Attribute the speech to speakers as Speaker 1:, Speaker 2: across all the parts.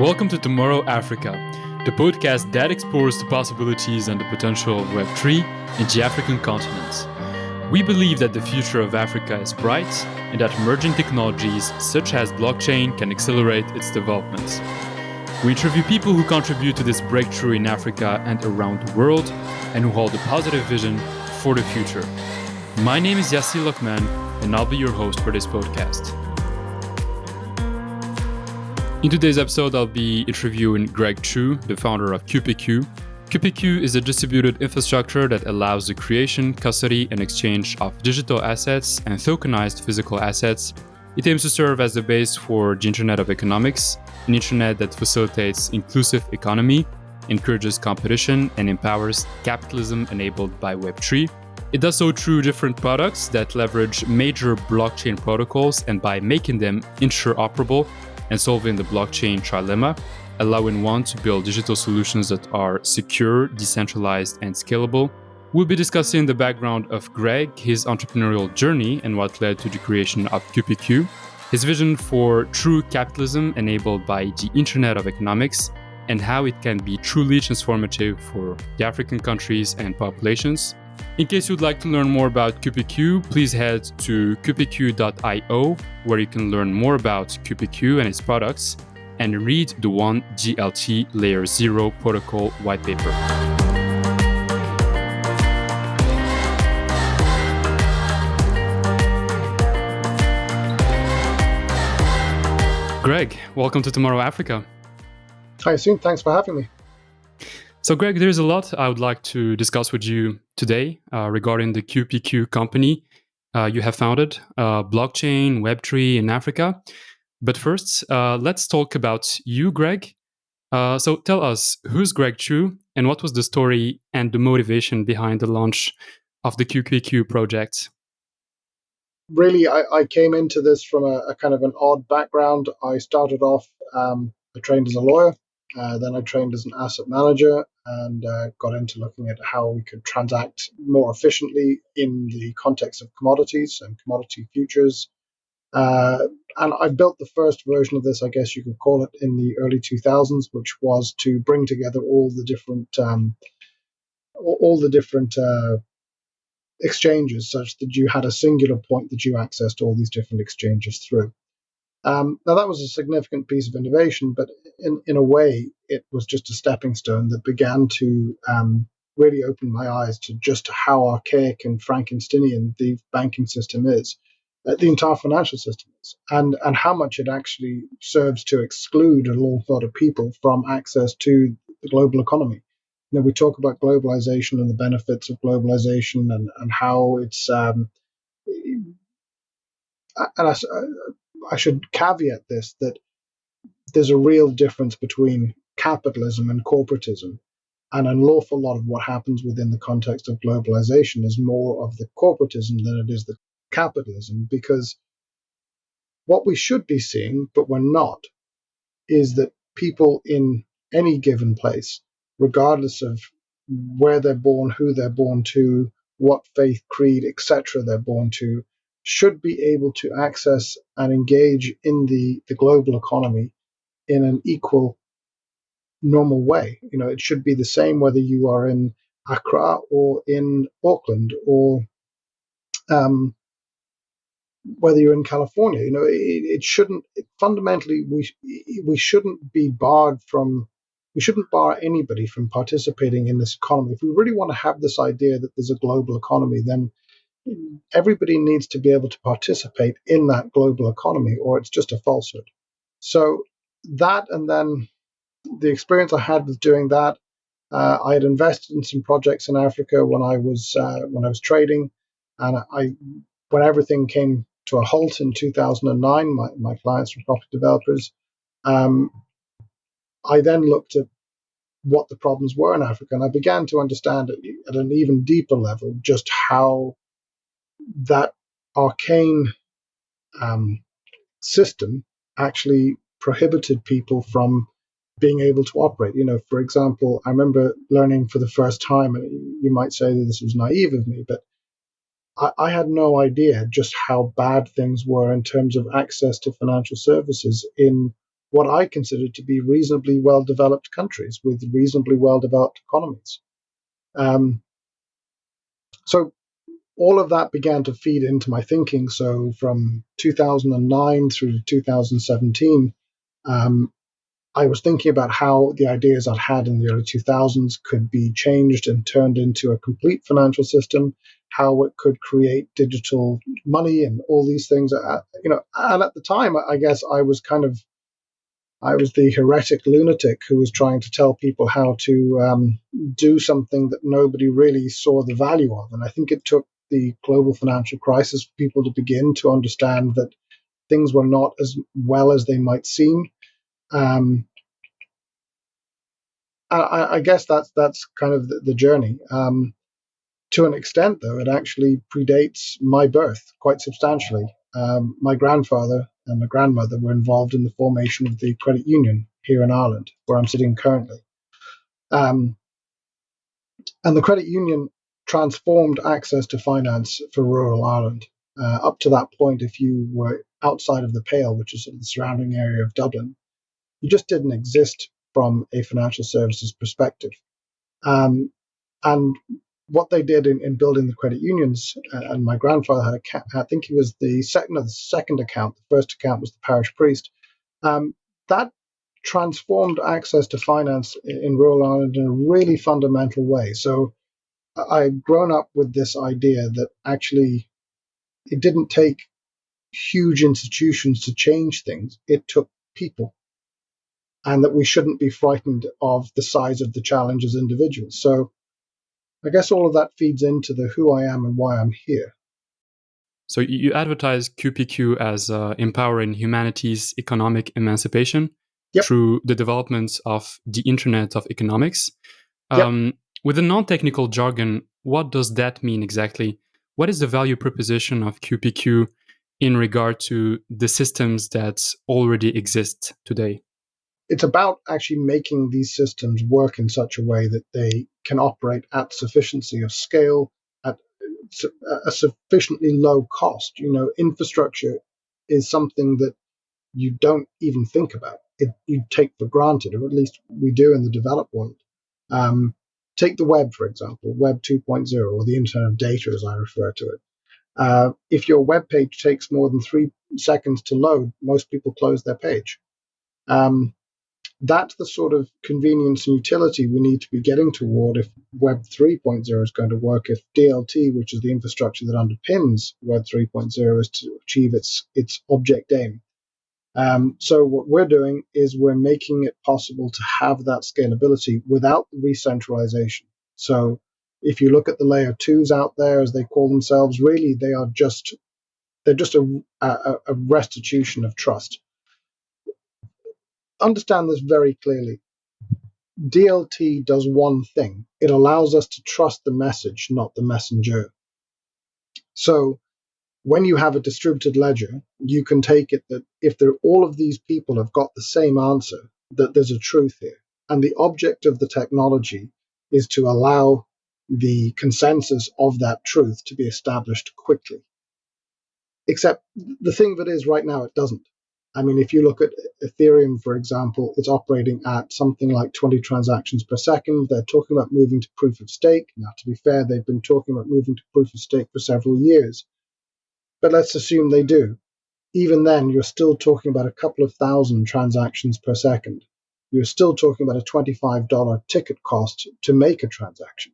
Speaker 1: Welcome to Tomorrow.Africa, the podcast that explores the possibilities and the potential of Web3 in the African continent. We believe that the future of Africa is bright and that emerging technologies such as blockchain can accelerate its development. We interview people who contribute to this breakthrough in Africa and around the world and who hold a positive vision for the future. My name is Yassi Lokman and I'll be your host for this podcast. In today's episode, I'll be interviewing Greg Chu, the founder of QPQ. QPQ is a distributed infrastructure that allows the creation, custody, and exchange of digital assets and tokenized physical assets. It aims to serve as the base for the Internet of Economics, an internet that facilitates inclusive economy, encourages competition, and empowers capitalism enabled by Web3. It does so through different products that leverage major blockchain protocols and by making them interoperable and solving the blockchain trilemma, allowing one to build digital solutions that are secure, decentralized, and scalable. We'll be discussing the background of Greg, his entrepreneurial journey, and what led to the creation of QPQ, his vision for true capitalism enabled by the Internet of Economics, and how it can be truly transformative for the African countries and populations. In case you'd like to learn more about QPQ, please head to qpq.io, where you can learn more about QPQ and its products, and read the 1GLT Layer 0 protocol white paper. Greg, welcome to Tomorrow.Africa.
Speaker 2: Hi, Soon. Thanks for having me.
Speaker 1: So, Greg, there's a lot I would like to discuss with you today regarding the QPQ company you have founded, blockchain, Web3 in Africa. But first, let's talk about you, Greg. So tell us, who's Greg Chu and what was the story and the motivation behind the launch of the QPQ project?
Speaker 2: Really, I came into this from a kind of an odd background. I started off, I trained as a lawyer, then I trained as an asset manager and got into looking at how we could transact more efficiently in the context of commodities and commodity futures. And I built the first version of this, I guess you could call it, in the early 2000s, which was to bring together all the different exchanges, such that you had a singular point that you accessed all these different exchanges through. Now that was a significant piece of innovation, but in a way, it was just a stepping stone that began to really open my eyes to just how archaic and Frankensteinian the banking system is. The entire financial system is, and how much it actually serves to exclude an awful lot of people from access to the global economy. You know, we talk about globalization and the benefits of globalization and how it's. I should caveat this, that there's a real difference between capitalism and corporatism, and an awful lot of what happens within the context of globalization is more of the corporatism than it is the capitalism, because what we should be seeing, but we're not, is that people in any given place, regardless of where they're born, who they're born to, what faith, creed, etc. they're born to, should be able to access and engage in the global economy in an equal, normal way. You know, it should be the same whether you are in Accra or in Auckland or whether you're in California. You know, it shouldn't, fundamentally, we shouldn't be barred from, we shouldn't bar anybody from participating in this economy. If we really want to have this idea that there's a global economy, then everybody needs to be able to participate in that global economy, or it's just a falsehood. So that, and then the experience I had with doing that, I had invested in some projects in Africa when I was trading, and when everything came to a halt in 2009, my clients were property developers. I then looked at what the problems were in Africa, and I began to understand at an even deeper level just how that arcane system actually prohibited people from being able to operate. You know, for example, I remember learning for the first time, and you might say that this was naive of me, but I had no idea just how bad things were in terms of access to financial services in what I consider to be reasonably well-developed countries with reasonably well-developed economies. So all of that began to feed into my thinking. So from 2009 through to 2017, I was thinking about how the ideas I'd had in the early 2000s could be changed and turned into a complete financial system, how it could create digital money and all these things. And at the time, I guess I was the heretic lunatic who was trying to tell people how to do something that nobody really saw the value of. And I think it took the global financial crisis for people to begin to understand that things were not as well as they might seem. I guess that's kind of the journey. To an extent, though, it actually predates my birth quite substantially. My grandfather and my grandmother were involved in the formation of the credit union here in Ireland, where I'm sitting currently. And the credit union transformed access to finance for rural Ireland. Up to that point, if you were outside of the Pale, which is sort of the surrounding area of Dublin, you just didn't exist from a financial services perspective. And what they did in building the credit unions, and my grandfather had I think he was the second account. The first account was the parish priest. That transformed access to finance in rural Ireland in a really fundamental way. So I've grown up with this idea that actually it didn't take huge institutions to change things. It took people, and that we shouldn't be frightened of the size of the challenge as individuals. So I guess all of that feeds into the who I am and why I'm here.
Speaker 1: So you advertise QPQ as empowering humanity's economic emancipation through the development of the Internet of Economics. With the non-technical jargon, what does that mean exactly? What is the value proposition of QPQ in regard to the systems that already exist today?
Speaker 2: It's about actually making these systems work in such a way that they can operate at sufficiency of scale, at a sufficiently low cost. Infrastructure is something that you don't even think about. You take for granted, or at least we do in the developed world. Take the web, for example, Web 2.0, or the Internet of Data, as I refer to it. If your web page takes more than 3 seconds to load, most people close their page. That's the sort of convenience and utility we need to be getting toward if Web 3.0 is going to work, if DLT, which is the infrastructure that underpins Web 3.0, is to achieve its object aim. So what we're doing is we're making it possible to have that scalability without the re-centralization. So if you look at the layer 2s out there, as they call themselves, really they're just a restitution of trust. Understand this very clearly. DLT does one thing. It allows us to trust the message, not the messenger. So when you have a distributed ledger, you can take it that if all of these people have got the same answer, that there's a truth here. And the object of the technology is to allow the consensus of that truth to be established quickly. Except the thing of it is, right now, it doesn't. I mean, if you look at Ethereum, for example, it's operating at something like 20 transactions per second. They're talking about moving to proof of stake. Now, to be fair, they've been talking about moving to proof of stake for several years. But let's assume they do. Even then, you're still talking about a couple of thousand transactions per second. You're still talking about a $25 ticket cost to make a transaction.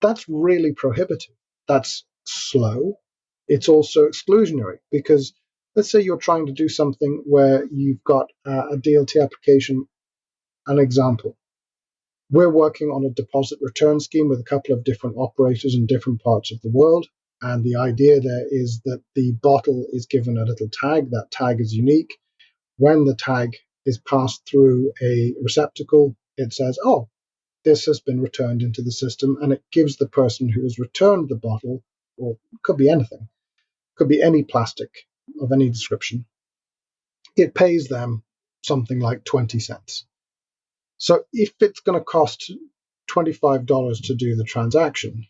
Speaker 2: That's really prohibitive. That's slow. It's also exclusionary, because let's say you're trying to do something where you've got a DLT application. An example. We're working on a deposit return scheme with a couple of different operators in different parts of the world. And the idea there is that the bottle is given a little tag. That tag is unique. When the tag is passed through a receptacle, it says, oh, this has been returned into the system, and it gives the person who has returned the bottle, or it could be anything, could be any plastic of any description, it pays them something like 20 cents. So if it's going to cost $25 to do the transaction,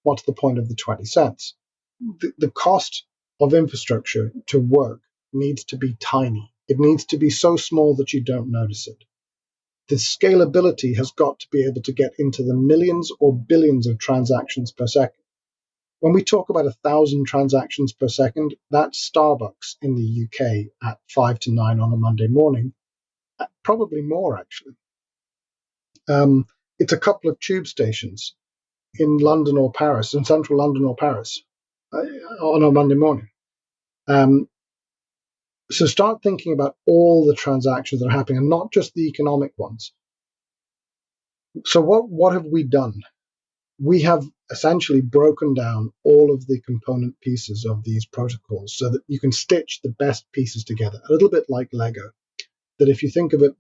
Speaker 2: what's the point of the 20 cents? The cost of infrastructure to work needs to be tiny. It needs to be so small that you don't notice it. The scalability has got to be able to get into the millions or billions of transactions per second. When we talk about 1,000 transactions per second, that's Starbucks in the UK at 5 to 9 on a Monday morning, probably more actually. It's a couple of tube stations in London or Paris, in central London or Paris, on a Monday morning. So start thinking about all the transactions that are happening, and not just the economic ones. So what have we done? We have essentially broken down all of the component pieces of these protocols so that you can stitch the best pieces together, a little bit like Lego. That if you think of it,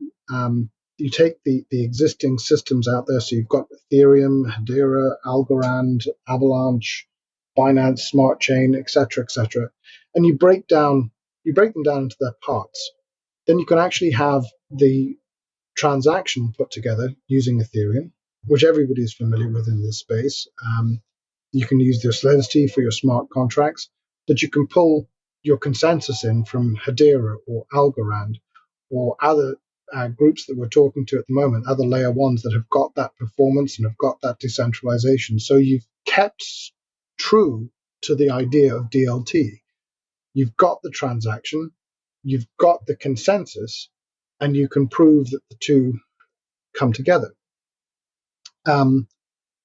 Speaker 2: you take the existing systems out there, so you've got Ethereum, Hedera, Algorand, Avalanche, Binance Smart Chain, etc., and you break them down into their parts. Then you can actually have the transaction put together using Ethereum, which everybody is familiar with in this space. You can use the Solidity for your smart contracts, but you can pull your consensus in from Hedera or Algorand or other groups that we're talking to at the moment, other layer ones that have got that performance and have got that decentralization. So you've kept true to the idea of DLT. You've got the transaction, you've got the consensus, and you can prove that the two come together. And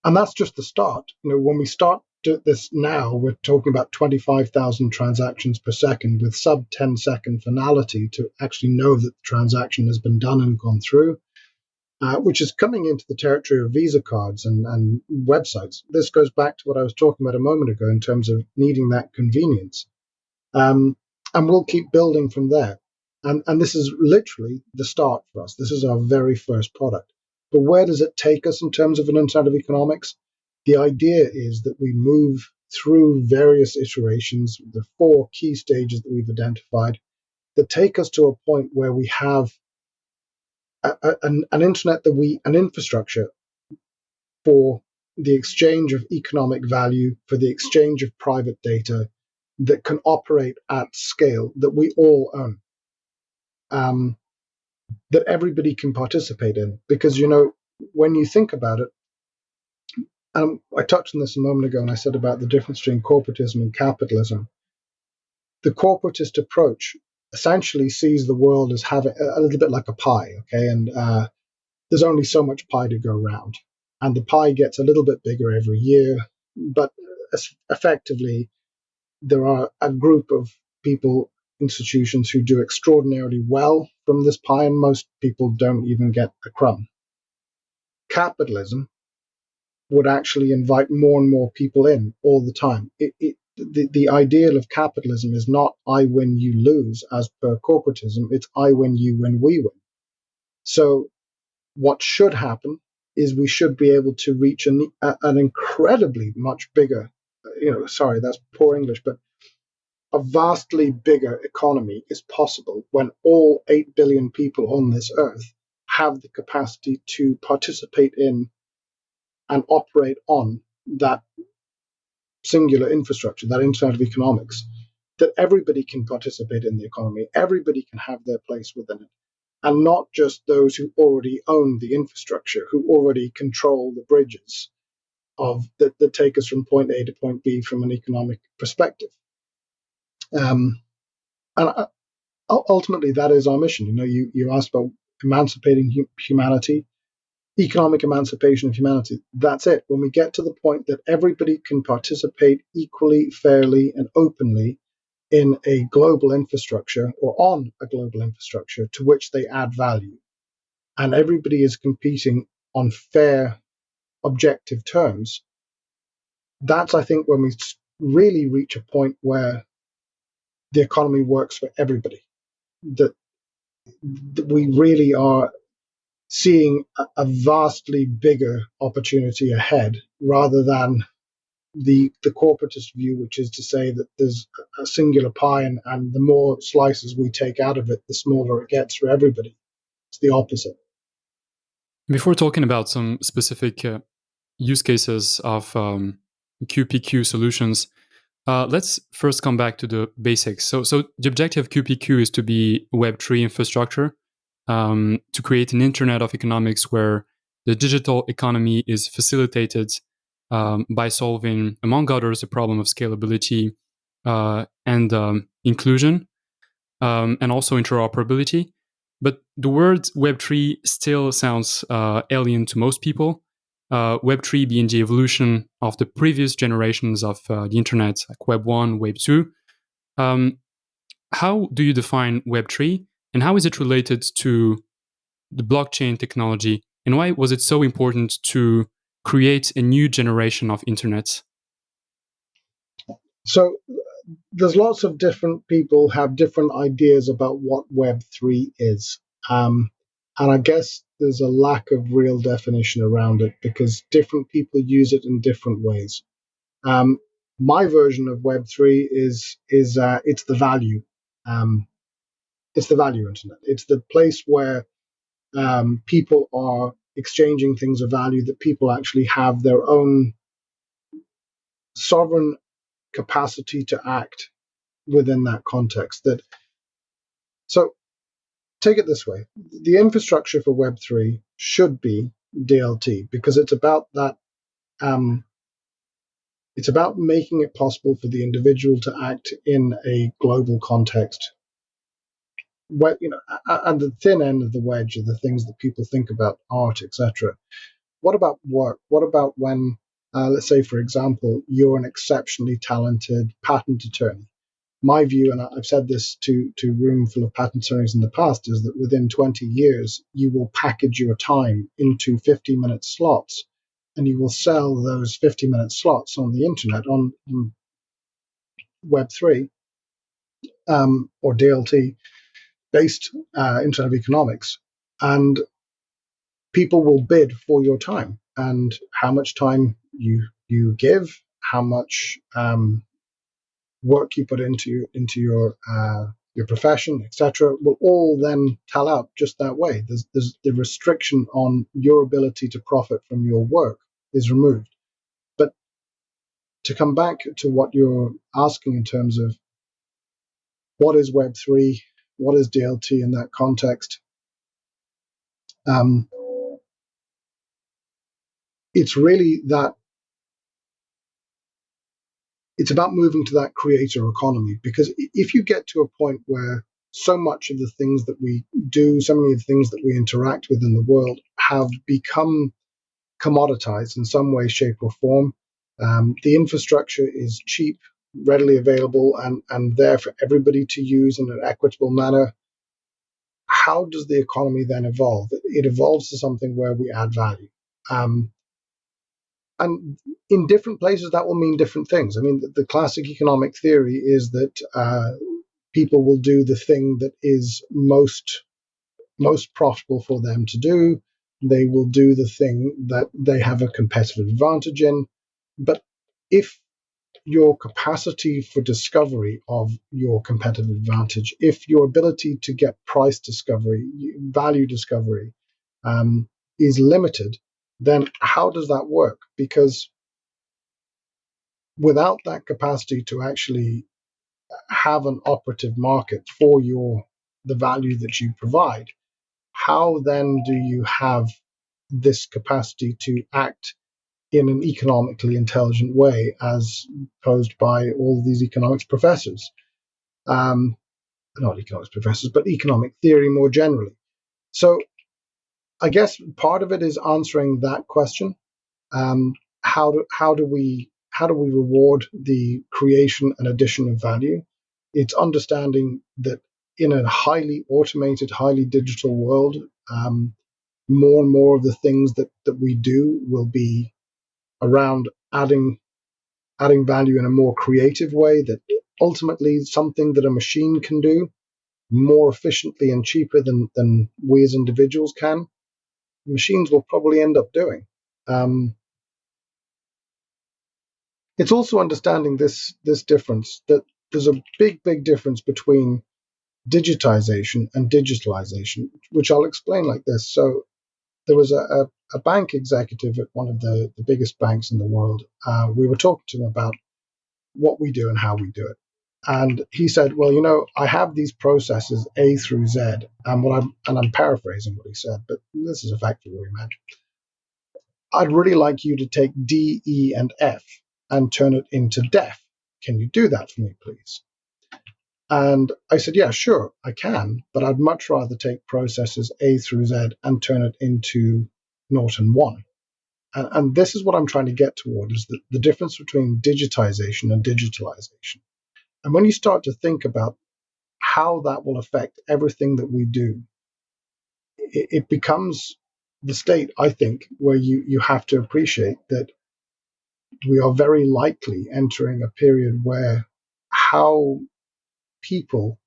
Speaker 2: that's just the start. When we start this now, we're talking about 25,000 transactions per second with sub 10-second finality to actually know that the transaction has been done and gone through, which is coming into the territory of Visa cards and websites. This goes back to what I was talking about a moment ago in terms of needing that convenience. And we'll keep building from there. And this is literally the start for us. This is our very first product. But where does it take us in terms of an internet of economics? The idea is that we move through various iterations, the 4 key stages that we've identified, that take us to a point where we have an internet an infrastructure for the exchange of economic value, for the exchange of private data that can operate at scale, that we all own. That everybody can participate in. Because, when you think about it, I touched on this a moment ago, and I said about the difference between corporatism and capitalism. The corporatist approach essentially sees the world as having a little bit like a pie, okay? And there's only so much pie to go around. And the pie gets a little bit bigger every year, but effectively, there are a group of people, institutions who do extraordinarily well from this pie, and most people don't even get a crumb. Capitalism would actually invite more and more people in all the time. The ideal of capitalism is not I win, you lose, as per corporatism. It's I win, you win, we win. So what should happen is we should be able to reach an incredibly much bigger, sorry, that's poor English, but a vastly bigger economy is possible when all 8 billion people on this earth have the capacity to participate in and operate on that singular infrastructure, that internet of economics, that everybody can participate in the economy, everybody can have their place within it, and not just those who already own the infrastructure, who already control the bridges that take us from point A to point B from an economic perspective. And ultimately, that is our mission. You asked about emancipating humanity, economic emancipation of humanity. That's it. When we get to the point that everybody can participate equally, fairly, and openly in a global infrastructure or on a global infrastructure to which they add value, and everybody is competing on fair, objective terms, that's, I think, when we really reach a point where the economy works for everybody. That we really are seeing a vastly bigger opportunity ahead, rather than the corporatist view, which is to say that there's a singular pie, and the more slices we take out of it, the smaller it gets for everybody. It's the opposite.
Speaker 1: Before talking about some specific use cases of QPQ solutions, Let's first come back to the basics. So the objective of QPQ is to be Web3 infrastructure, to create an internet of economics where the digital economy is facilitated by solving, among others, the problem of scalability and inclusion, and also interoperability. But the word Web3 still sounds alien to most people. Web3 being the evolution of the previous generations of the internet, like Web 1, Web 2. Um, how do you define Web3, and how is it related to the blockchain technology, and why was it so important to create a new generation of internet?
Speaker 2: So there's lots of different people have different ideas about what Web3 is. And I guess there's a lack of real definition around it because different people use it in different ways. Um, my version of Web3 is it's the value. Um, it's the value internet. It's the place where people are exchanging things of value, that people actually have their own sovereign capacity to act within that context. That so take it this way: the infrastructure for Web3 should be DLT because it's about that. It's about making it possible for the individual to act in a global context. Where, at the thin end of the wedge are the things that people think about, art, etc. What about work? What about when, let's say, for example, you're an exceptionally talented patent attorney? My view, and I've said this to a room full of patent attorneys in the past, is that within 20 years, you will package your time into 50-minute slots, and you will sell those 50-minute slots on the internet, on Web3 or DLT based Internet of Economics. And people will bid for your time and how much time you give, how much work you put into your profession, etc., will all then tell out just that way. There's the restriction on your ability to profit from your work is removed. But to come back to what you're asking in terms of what is Web3, what is DLT in that context, um, it's really that it's about moving to that creator economy. Because if you get to a point where so much of the things that we do, so many of the things that we interact with in the world have become commoditized in some way, shape, or form, the infrastructure is cheap, readily available, and there for everybody to use in an equitable manner. How does the economy then evolve? It evolves to something where we add value. And in different places, that will mean different things. I mean, the classic economic theory is that people will do the thing that is most profitable for them to do. They will do the thing that they have a competitive advantage in. But if your capacity for discovery of your competitive advantage, if your ability to get price discovery, value discovery, is limited, then how does that work? Because without that capacity to actually have an operative market for the value that you provide, how then do you have this capacity to act in an economically intelligent way as posed by all of these economics professors? Not economics professors, but economic theory more generally. So I guess part of it is answering that question. How do we reward the creation and addition of value? It's understanding that in a highly automated, highly digital world, more and more of the things that we do will be around adding value in a more creative way, that ultimately something that a machine can do more efficiently and cheaper than we as individuals can, machines will probably end up doing. It's also understanding this difference, that there's a big difference between digitization and digitalization, which I'll explain like this. So there was a bank executive at one of the biggest banks in the world. We were talking to him about what we do and how we do it. And he said, well, I have these processes A through Z, and I'm paraphrasing what he said, but this is effectively what he meant. I'd really like you to take D, E, and F and turn it into def. Can you do that for me, please? And I said, yeah, sure, I can, but I'd much rather take processes A through Z and turn it into naught and one. And this is what I'm trying to get toward, is the difference between digitization and digitalization. And when you start to think about how that will affect everything that we do, it becomes the state, I think, where you have to appreciate that we are very likely entering a period where how people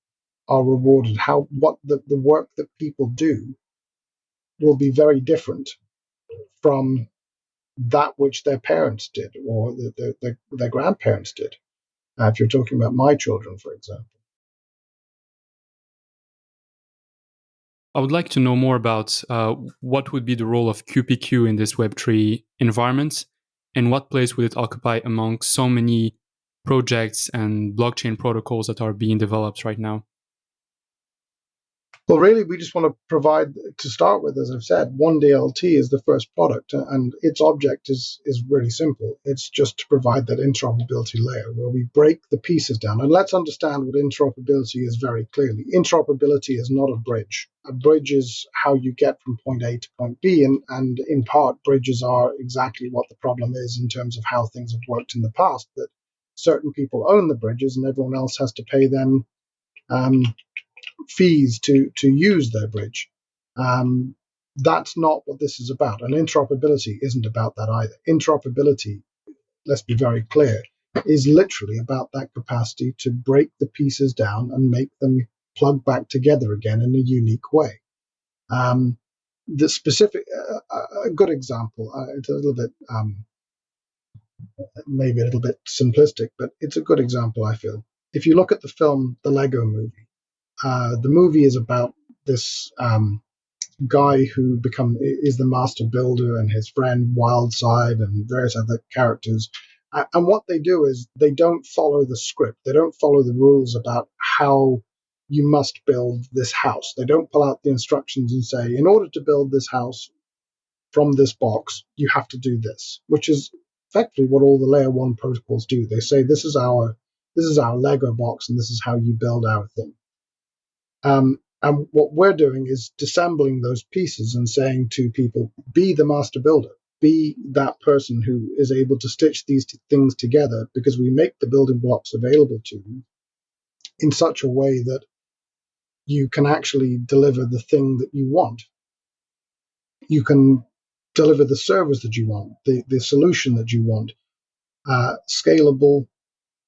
Speaker 2: are rewarded, what the work that people do will be very different from that which their parents did or their grandparents did. If you're talking about my children, for example.
Speaker 1: I would like to know more about what would be the role of QPQ in this Web3 environment, and what place would it occupy among so many projects and blockchain protocols that are being developed right now?
Speaker 2: Well, really, we just want to provide, to start with, as I've said, one DLT is the first product, and its object is really simple. It's just to provide that interoperability layer where we break the pieces down. And let's understand what interoperability is very clearly. Interoperability is not a bridge. A bridge is how you get from point A to point B, and in part, bridges are exactly what the problem is in terms of how things have worked in the past, that certain people own the bridges and everyone else has to pay them fees to use their bridge. That's not what this is about. And interoperability isn't about that either. Interoperability, let's be very clear, is literally about that capacity to break the pieces down and make them plug back together again in a unique way. The specific, a good example, it's a little bit, maybe a little bit simplistic, but it's a good example, I feel. If you look at the film, The Lego Movie, the movie is about this guy who is the master builder, and his friend Wildside and various other characters. And what they do is they don't follow the script. They don't follow the rules about how you must build this house. They don't pull out the instructions and say, in order to build this house from this box, you have to do this, which is effectively what all the layer one protocols do. They say, this is our Lego box, and this is how you build our thing. And what we're doing is disassembling those pieces and saying to people, be the master builder, be that person who is able to stitch these things together, because we make the building blocks available to you in such a way that you can actually deliver the thing that you want. You can deliver the service that you want, the solution that you want, scalable,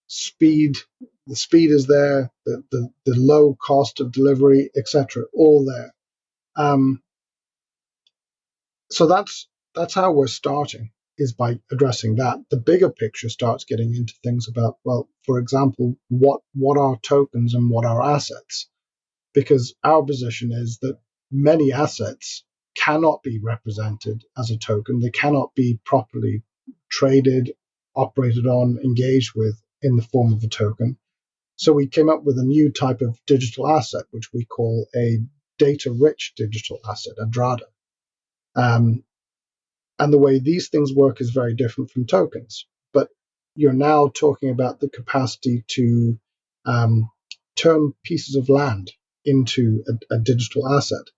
Speaker 2: speed. The speed is there, the low cost of delivery, etc., all there. So that's how we're starting, is by addressing that. The bigger picture starts getting into things about, well, for example, what are tokens and what are assets? Because our position is that many assets cannot be represented as a token. They cannot be properly traded, operated on, engaged with in the form of a token. So we came up with a new type of digital asset, which we call a data-rich digital asset, a DRADA. And the way these things work is very different from tokens. But you're now talking about the capacity to turn pieces of land into a digital asset.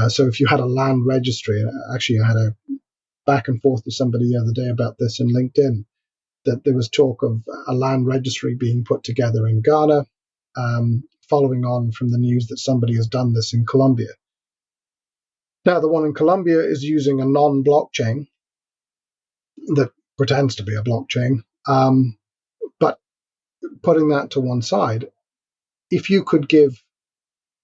Speaker 2: So if you had a land registry, actually I had a back and forth with somebody the other day about this in LinkedIn, that there was talk of a land registry being put together in Ghana, following on from the news that somebody has done this in Colombia. Now, the one in Colombia is using a non-blockchain that pretends to be a blockchain. But putting that to one side, if you could give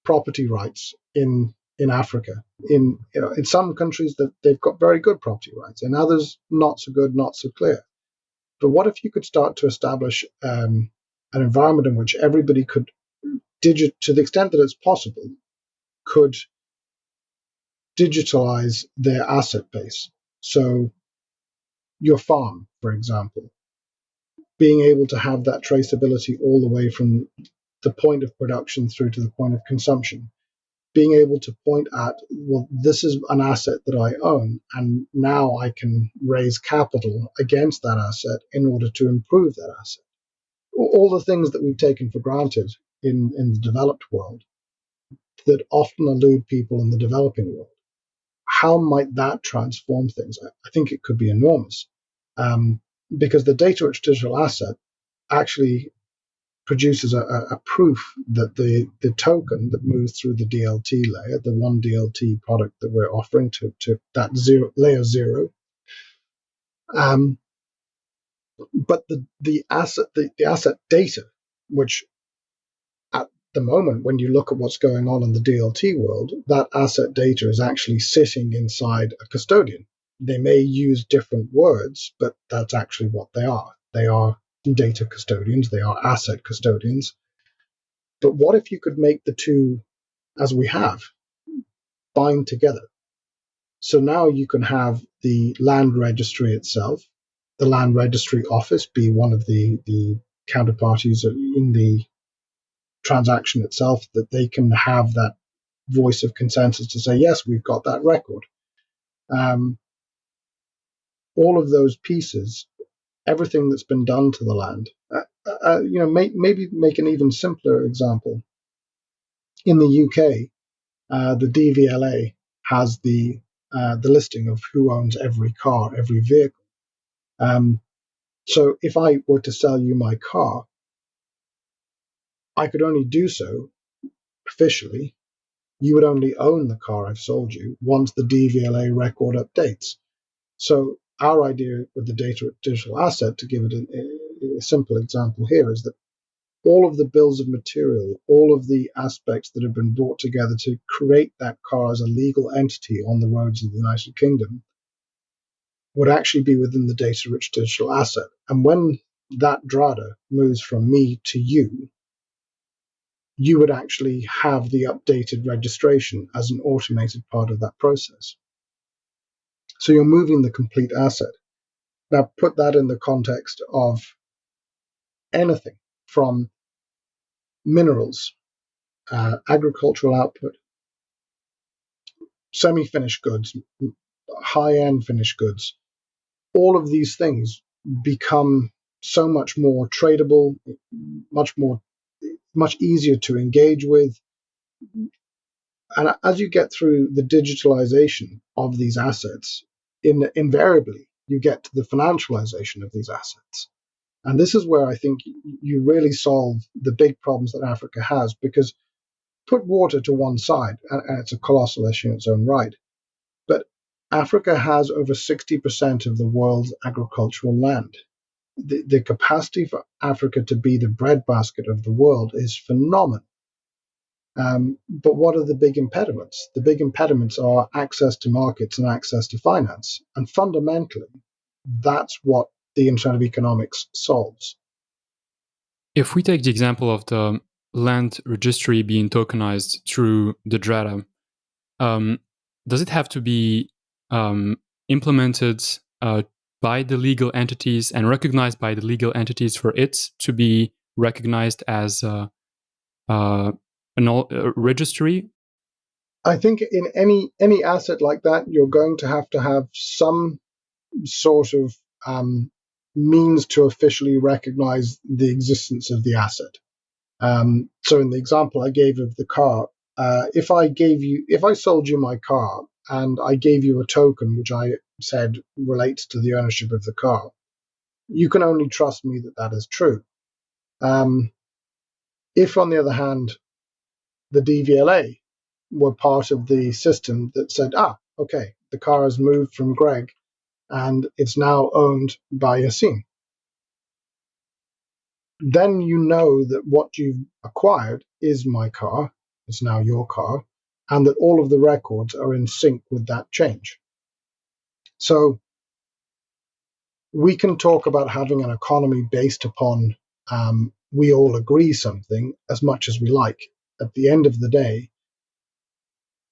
Speaker 2: property rights in Africa, in some countries that they've got very good property rights, in others not so good, not so clear. But what if you could start to establish an environment in which everybody could to the extent that it's possible, could digitalize their asset base? So your farm, for example, being able to have that traceability all the way from the point of production through to the point of consumption, being able to point at, well, this is an asset that I own, and now I can raise capital against that asset in order to improve that asset. All the things that we've taken for granted in the developed world that often elude people in the developing world. How might that transform things? I think it could be enormous, because the data-rich digital asset actually produces a proof that the token that moves through the DLT layer, the one DLT product that we're offering to that layer zero, but the asset data, which at the moment, when you look at what's going on in the DLT world, that asset data is actually sitting inside a custodian. They may use different words, but that's actually what they are. They are data custodians, they are asset custodians. But what if you could make the two, as we have, bind together? So now you can have the land registry itself, the land registry office be one of the counterparties in the transaction itself, that they can have that voice of consensus to say, yes, we've got that record. All of those pieces, everything that's been done to the land. Maybe make an even simpler example. In the UK, the DVLA has the listing of who owns every car, every vehicle. So if I were to sell you my car, I could only do so officially. You would only own the car I've sold you once the DVLA record updates. So our idea with the data digital asset, to give it a simple example here, is that all of the bills of material, all of the aspects that have been brought together to create that car as a legal entity on the roads of the United Kingdom would actually be within the data-rich digital asset. And when that DRADA moves from me to you, you would actually have the updated registration as an automated part of that process. So you're moving the complete asset. Now put that in the context of anything from minerals, agricultural output, semi-finished goods, high-end finished goods. All of these things become so much more tradable, much easier to engage with. And as you get through the digitalization of these assets, invariably you get to the financialization of these assets. And this is where I think you really solve the big problems that Africa has, because put water to one side, and it's a colossal issue in its own right, but Africa has over 60% of the world's agricultural land. The capacity for Africa to be the breadbasket of the world is phenomenal. But what are the big impediments? The big impediments are access to markets and access to finance. And fundamentally, that's what the Internet of Economics solves.
Speaker 1: If we take the example of the land registry being tokenized through the DRADA, does it have to be implemented by the legal entities and recognized by the legal entities for it to be recognized as a registry?
Speaker 2: I think in any asset like that, you're going to have some sort of means to officially recognize the existence of the asset. So in the example I gave of the car, if I sold you my car and I gave you a token which I said relates to the ownership of the car, you can only trust me that that is true. If, on the other hand, the DVLA were part of the system that said, okay, the car has moved from Greg and it's now owned by Yassine, then you know that what you've acquired is my car, it's now your car, and that all of the records are in sync with that change. So we can talk about having an economy based upon we all agree something as much as we like. At the end of the day,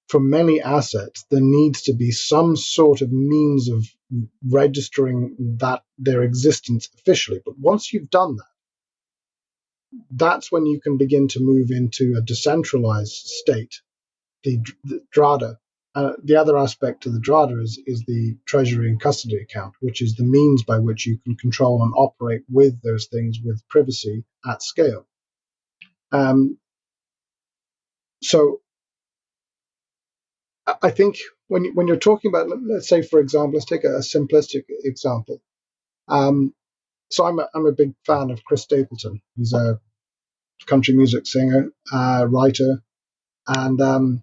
Speaker 2: for many assets, there needs to be some sort of means of registering that their existence officially. But once you've done that, that's when you can begin to move into a decentralized state, the DRADA. The other aspect of the DRADA is the treasury and custody account, which is the means by which you can control and operate with those things with privacy at scale. So I think when you're talking about, let's say, for example, let's take a simplistic example. So I'm a big fan of Chris Stapleton. He's a country music singer, writer, and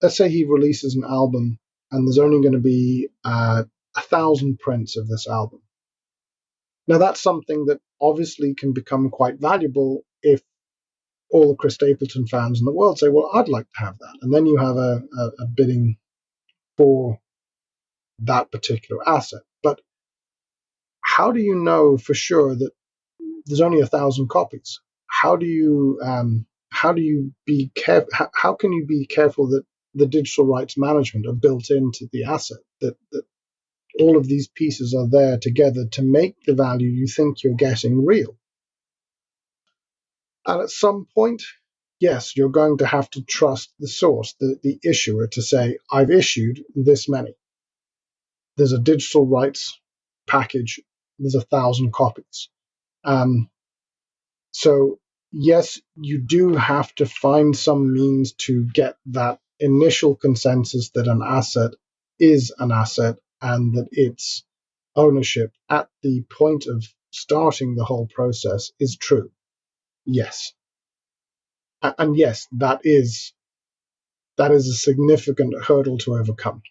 Speaker 2: let's say he releases an album, and there's only going to be 1,000 prints of this album. Now that's something that obviously can become quite valuable if all the Chris Stapleton fans in the world say, "Well, I'd like to have that," and then you have a bidding for that particular asset. But how do you know for sure that there's only 1,000 copies? How do you be careful? How can you be careful that the digital rights management are built into the asset, that all of these pieces are there together to make the value you think you're getting real? And at some point, yes, you're going to have to trust the source, the issuer, to say, I've issued this many. There's a digital rights package, there's 1,000 copies. So yes, you do have to find some means to get that initial consensus that an asset is an asset and that its ownership at the point of starting the whole process is true. Yes. And yes, that is a significant hurdle to overcome.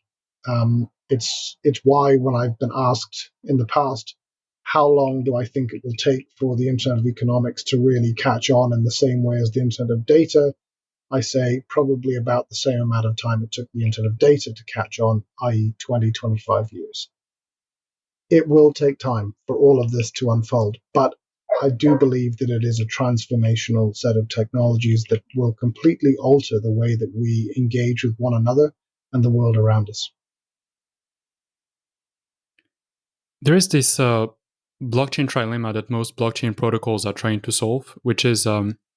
Speaker 2: It's why when I've been asked in the past, how long do I think it will take for the Internet of Economics to really catch on in the same way as the Internet of Data, I say probably about the same amount of time it took the Internet of Data to catch on, i.e. 20, 25 years. It will take time for all of this to unfold, but I do believe that it is a transformational set of technologies that will completely alter the way that we engage with one another and the world around us.
Speaker 1: There is this blockchain trilemma that most blockchain protocols are trying to solve, which is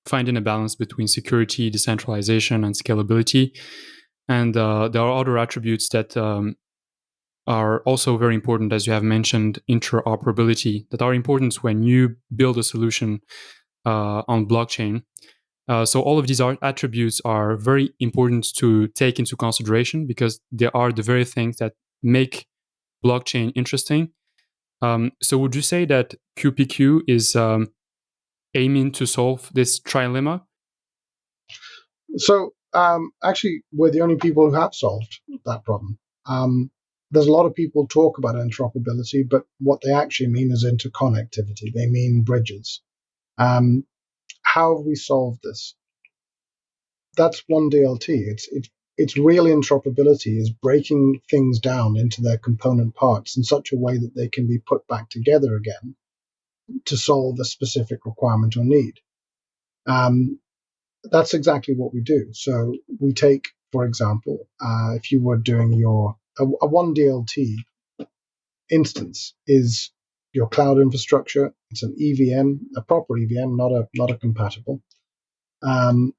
Speaker 1: finding a balance between security, decentralization, and scalability. And there are other attributes that are also very important, as you have mentioned, interoperability, that are important when you build a solution on blockchain. So all of these attributes are very important to take into consideration because they are the very things that make blockchain interesting. So would you say that QPQ is aiming to solve this trilemma?
Speaker 2: So actually, we're the only people who have solved that problem. There's a lot of people talk about interoperability, but what they actually mean is interconnectivity. They mean bridges. How have we solved this? That's one DLT. It's real interoperability is breaking things down into their component parts in such a way that they can be put back together again to solve a specific requirement or need. That's exactly what we do. So we take, for example, if you were doing a one DLT instance is your cloud infrastructure. It's an EVM, a proper EVM, not a compatible. And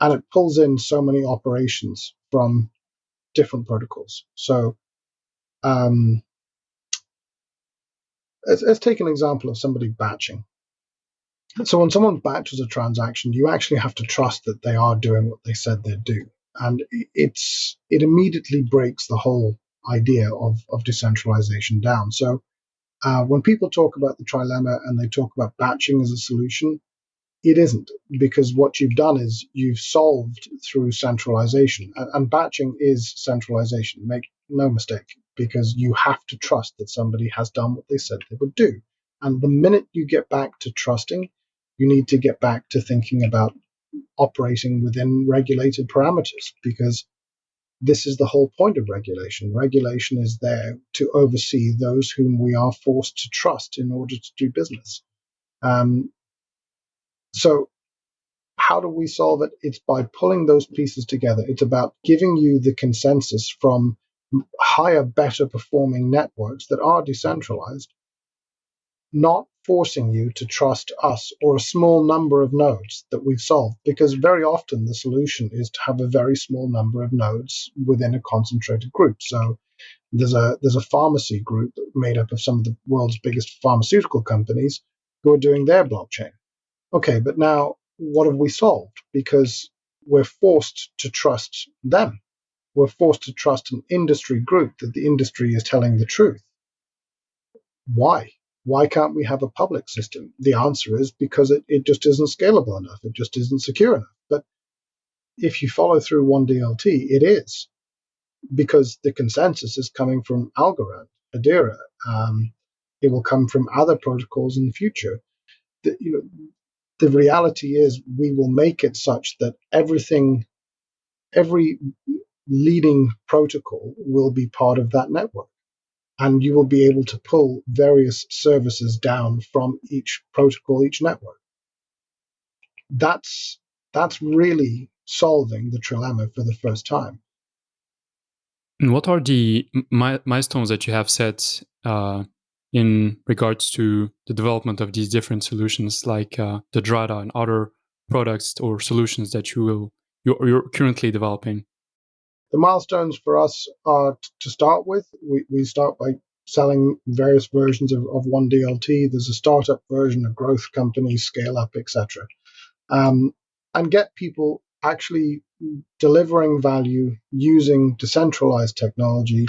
Speaker 2: it pulls in so many operations from different protocols. So let's take an example of somebody batching. So when someone batches a transaction, you actually have to trust that they are doing what they said they'd do. And it immediately breaks the whole idea of decentralization down. So when people talk about the trilemma and they talk about batching as a solution, it isn't, because what you've done is you've solved through centralization. And batching is centralization, make no mistake, because you have to trust that somebody has done what they said they would do. And the minute you get back to trusting, you need to get back to thinking about operating within regulated parameters, because this is the whole point of regulation. Regulation is there to oversee those whom we are forced to trust in order to do business. So how do we solve it? It's by pulling those pieces together. It's about giving you the consensus from higher, better performing networks that are decentralized, not forcing you to trust us or a small number of nodes that we've solved, because very often the solution is to have a very small number of nodes within a concentrated group. So there's a pharmacy group made up of some of the world's biggest pharmaceutical companies who are doing their blockchain. Okay, but now what have we solved? Because we're forced to trust them. We're forced to trust an industry group that the industry is telling the truth. Why? Why can't we have a public system? The answer is because it just isn't scalable enough. It just isn't secure enough. But if you follow through 1DLT, it is, because the consensus is coming from Algorand, Hedera. It will come from other protocols in the future. The reality is we will make it such that every leading protocol will be part of that network. And you will be able to pull various services down from each protocol, each network. That's really solving the trilemma for the first time.
Speaker 1: And what are the milestones that you have set in regards to the development of these different solutions, like the Drata and other products or solutions that you're currently developing?
Speaker 2: The milestones for us are to start with. We start by selling various versions of 1DLT. There's a startup version, a growth company, scale up, etc. And get people actually delivering value using decentralized technology.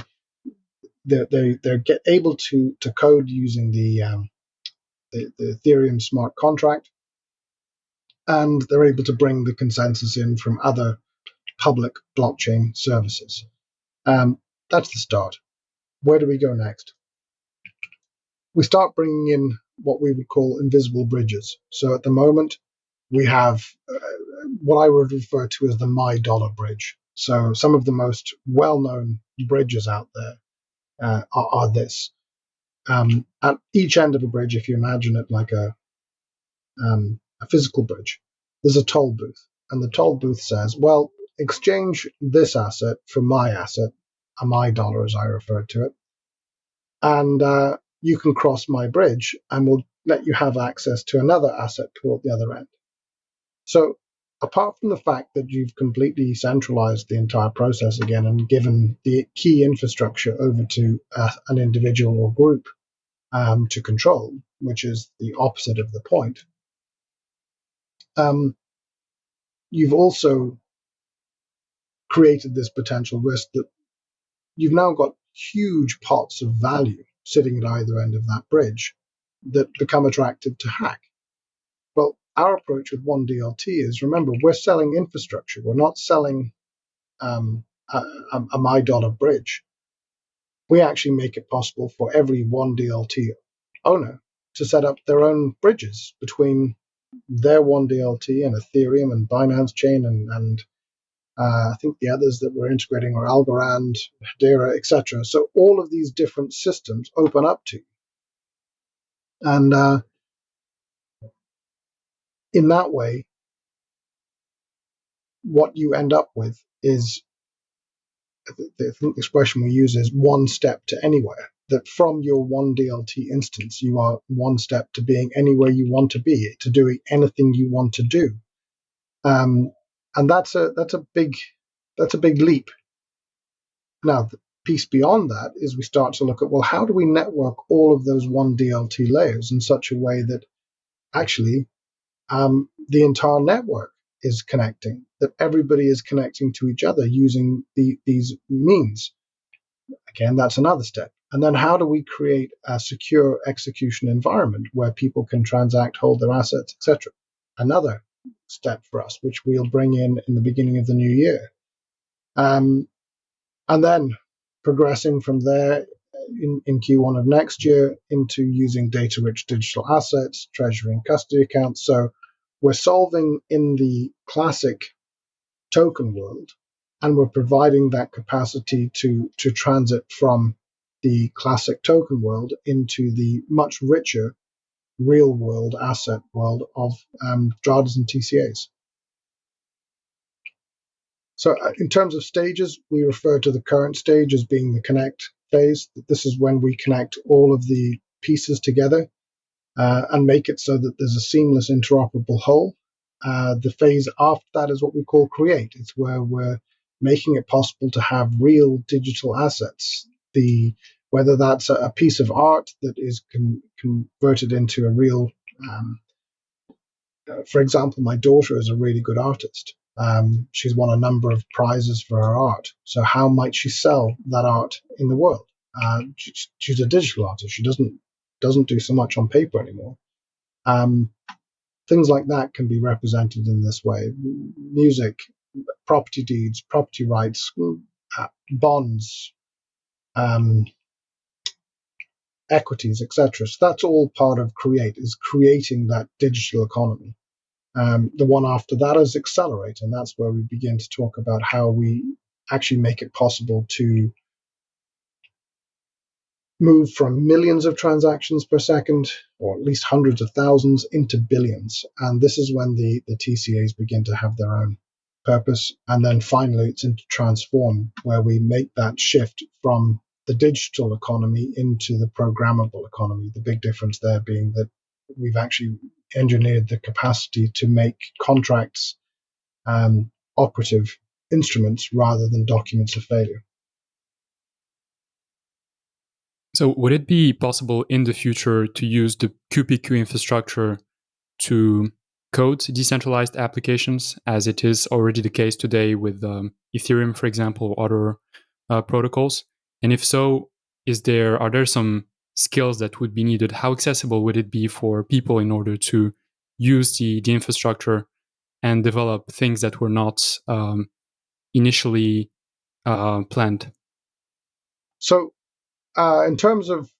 Speaker 2: They're able to code using the Ethereum smart contract, and they're able to bring the consensus in from other public blockchain services. That's the start. Where do we go next? We start bringing in what we would call invisible bridges. So at the moment, we have what I would refer to as the My Dollar bridge. So some of the most well-known bridges out there are this. At each end of a bridge, if you imagine it like a physical bridge, there's a toll booth. And the toll booth says, well, exchange this asset for my asset, a My Dollar as I refer to it, and you can cross my bridge and we'll let you have access to another asset pool at the other end. So apart from the fact that you've completely centralized the entire process again and given the key infrastructure over to an individual or group to control, which is the opposite of the point, you've also created this potential risk that you've now got huge pots of value sitting at either end of that bridge that become attractive to hack. Well, our approach with 1DLT is, remember, we're selling infrastructure. We're not selling a My Dollar bridge. We actually make it possible for every 1DLT owner to set up their own bridges between their 1DLT and Ethereum and Binance Chain and I think the others that we're integrating are Algorand, Hedera, etc. So all of these different systems open up to you. And in that way, what you end up with is, I think the expression we use is one step to anywhere. That from your 1DLT instance, you are one step to being anywhere you want to be, to doing anything you want to do. And that's a big leap. Now, the piece beyond that is we start to look at, well, how do we network all of those 1DLT layers in such a way that actually the entire network is connecting, that everybody is connecting to each other using these means. Again, that's another step. And then how do we create a secure execution environment where people can transact, hold their assets, etc.? Another step for us, which we'll bring in the beginning of the new year. And then progressing from there in Q1 of next year into using data-rich digital assets, treasury and custody accounts. So we're solving in the classic token world, and we're providing that capacity to transit from the classic token world into the much richer real world asset world of Dradas and TCAs. So in terms of stages, we refer to the current stage as being the connect phase. This is when we connect all of the pieces together and make it so that there's a seamless interoperable whole. The phase after that is what we call create. It's where we're making it possible to have real digital assets. Whether that's a piece of art that is converted into a real, for example, my daughter is a really good artist. She's won a number of prizes for her art. So how might she sell that art in the world? She's a digital artist. She doesn't do so much on paper anymore. Things like that can be represented in this way: music, property deeds, property rights, bonds, equities, etc. So that's all part of create, is creating that digital economy. The one after that is accelerate, and that's where we begin to talk about how we actually make it possible to move from millions of transactions per second, or at least hundreds of thousands, into billions. And this is when the TCAs begin to have their own purpose. And then finally, it's into transform, where we make that shift from the digital economy into the programmable economy. The big difference there being that we've actually engineered the capacity to make contracts operative instruments rather than documents of failure.
Speaker 1: So would it be possible in the future to use the QPQ infrastructure to code decentralized applications, as it is already the case today with Ethereum, for example, or other protocols? And if so, are there some skills that would be needed? How accessible would it be for people in order to use the infrastructure and develop things that were not initially planned?
Speaker 2: So in terms of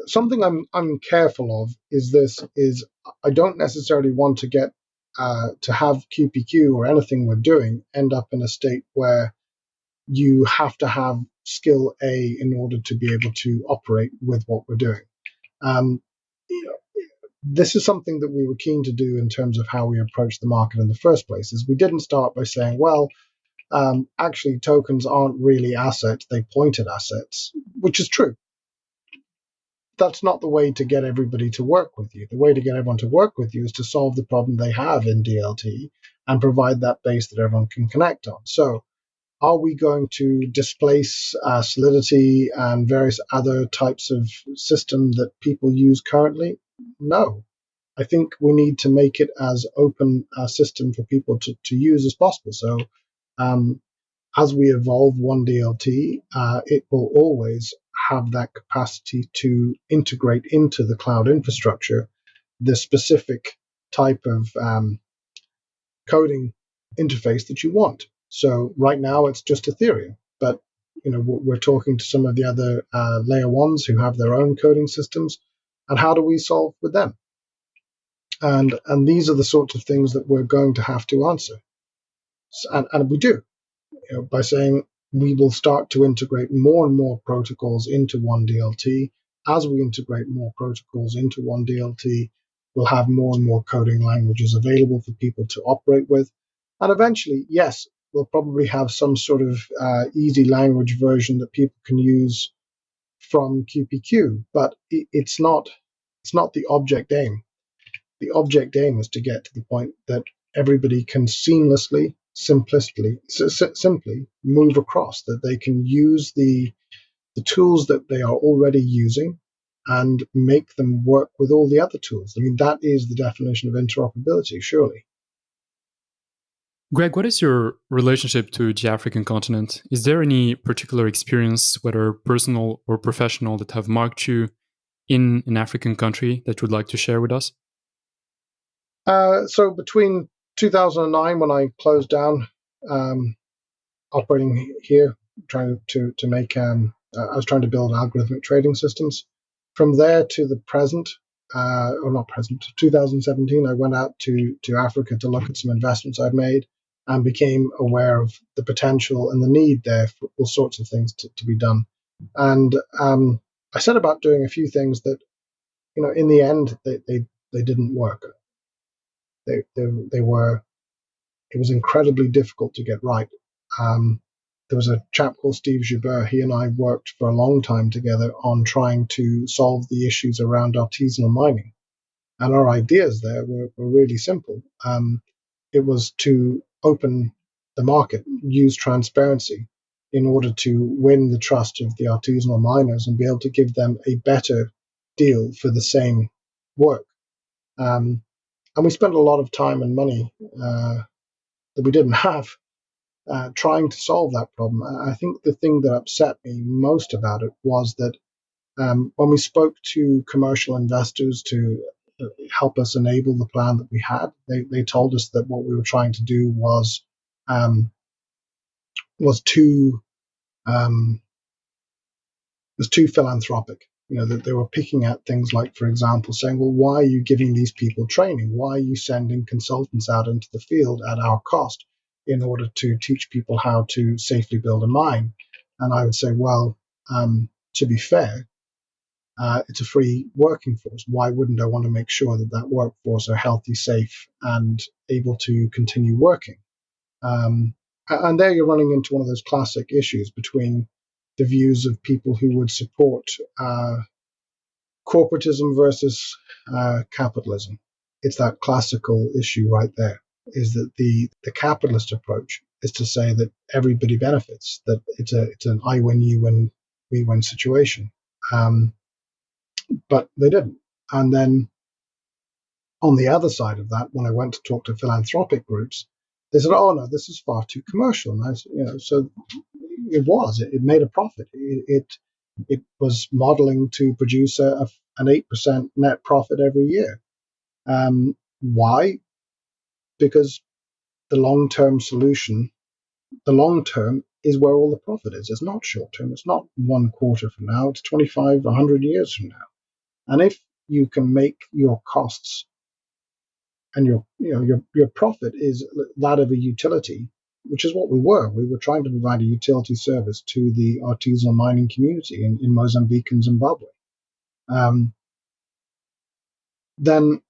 Speaker 2: something I'm careful of is I don't necessarily want to get to have QPQ or anything we're doing end up in a state where you have to have skill A in order to be able to operate with what we're doing. This is something that we were keen to do in terms of how we approached the market in the first place. Is we didn't start by saying, well, actually tokens aren't really assets, they point at assets, which is true. That's not the way to get everybody to work with you. The way to get everyone to work with you is to solve the problem they have in DLT and provide that base that everyone can connect on. So are we going to displace Solidity and various other types of system that people use currently? No. I think we need to make it as open a system for people to use as possible. So as we evolve 1DLT, it will always have that capacity to integrate into the cloud infrastructure the specific type of coding interface that you want. So right now it's just Ethereum, but we're talking to some of the other layer ones who have their own coding systems, and how do we solve with them? And these are the sorts of things that we're going to have to answer, and we do. By saying we will start to integrate more and more protocols into 1DLT. As we integrate more protocols into 1DLT, we'll have more and more coding languages available for people to operate with. And eventually, yes, we'll probably have some sort of easy language version that people can use from QPQ, but it's not the object aim. The object aim is to get to the point that everybody can seamlessly, simply move across, that they can use the tools that they are already using and make them work with all the other tools. I mean, that is the definition of interoperability, surely.
Speaker 1: Greg, what is your relationship to the African continent? Is there any particular experience, whether personal or professional, that have marked you in an African country that you would like to share with us?
Speaker 2: So between 2009, when I closed down operating here, trying to make, I was trying to build algorithmic trading systems. From there to the present, or not present, 2017, I went out to Africa to look at some investments I'd made and became aware of the potential and the need there for all sorts of things to be done. And I set about doing a few things that, in the end, they didn't work. They were, it was incredibly difficult to get right. There was a chap called Steve Joubert. He and I worked for a long time together on trying to solve the issues around artisanal mining. And our ideas there were really simple. It was to open the market, use transparency in order to win the trust of the artisanal miners and be able to give them a better deal for the same work. And we spent a lot of time and money that we didn't have trying to solve that problem. I think the thing that upset me most about it was that when we spoke to commercial investors to help us enable the plan that we had, they told us that what we were trying to do um, too um, was too philanthropic. That they were picking at things like, for example, saying, well, why are you giving these people training? Why are you sending consultants out into the field at our cost in order to teach people how to safely build a mine? And I would say, well, to be fair, it's a free working force. Why wouldn't I want to make sure that that workforce are healthy, safe, and able to continue working? And there you're running into one of those classic issues between the views of people who would support corporatism versus capitalism. It's that classical issue right there, is that the capitalist approach is to say that everybody benefits, that it's an I win, you win, we win situation. But they didn't. And then on the other side of that, when I went to talk to philanthropic groups, they said, "Oh no, this is far too commercial." And I said, so it was. It made a profit. It was modeling to produce an 8% net profit every year. Why? Because the long-term solution, the long term is where all the profit is. It's not short term. It's not 1 quarter from now. It's 25, 100 years from now. And if you can make your costs and your profit is that of a utility, which is what we were. We were trying to provide a utility service to the artisanal mining community in Mozambique and Zimbabwe. Then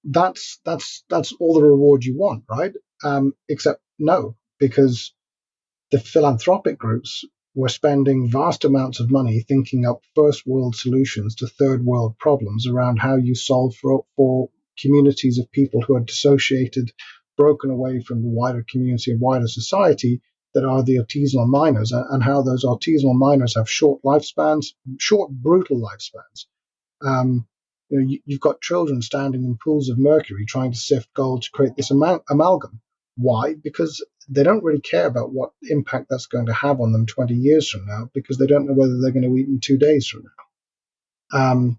Speaker 2: that's all the reward you want, right? Except no, because the philanthropic groups were spending vast amounts of money thinking up first world solutions to third world problems around how you solve for communities of people who are dissociated, broken away from the wider community and wider society that are the artisanal miners, and how those artisanal miners have short lifespans, short, brutal lifespans. You've got children standing in pools of mercury trying to sift gold to create this amalgam. Why? Because they don't really care about what impact that's going to have on them 20 years from now, because they don't know whether they're going to eat in 2 days from now.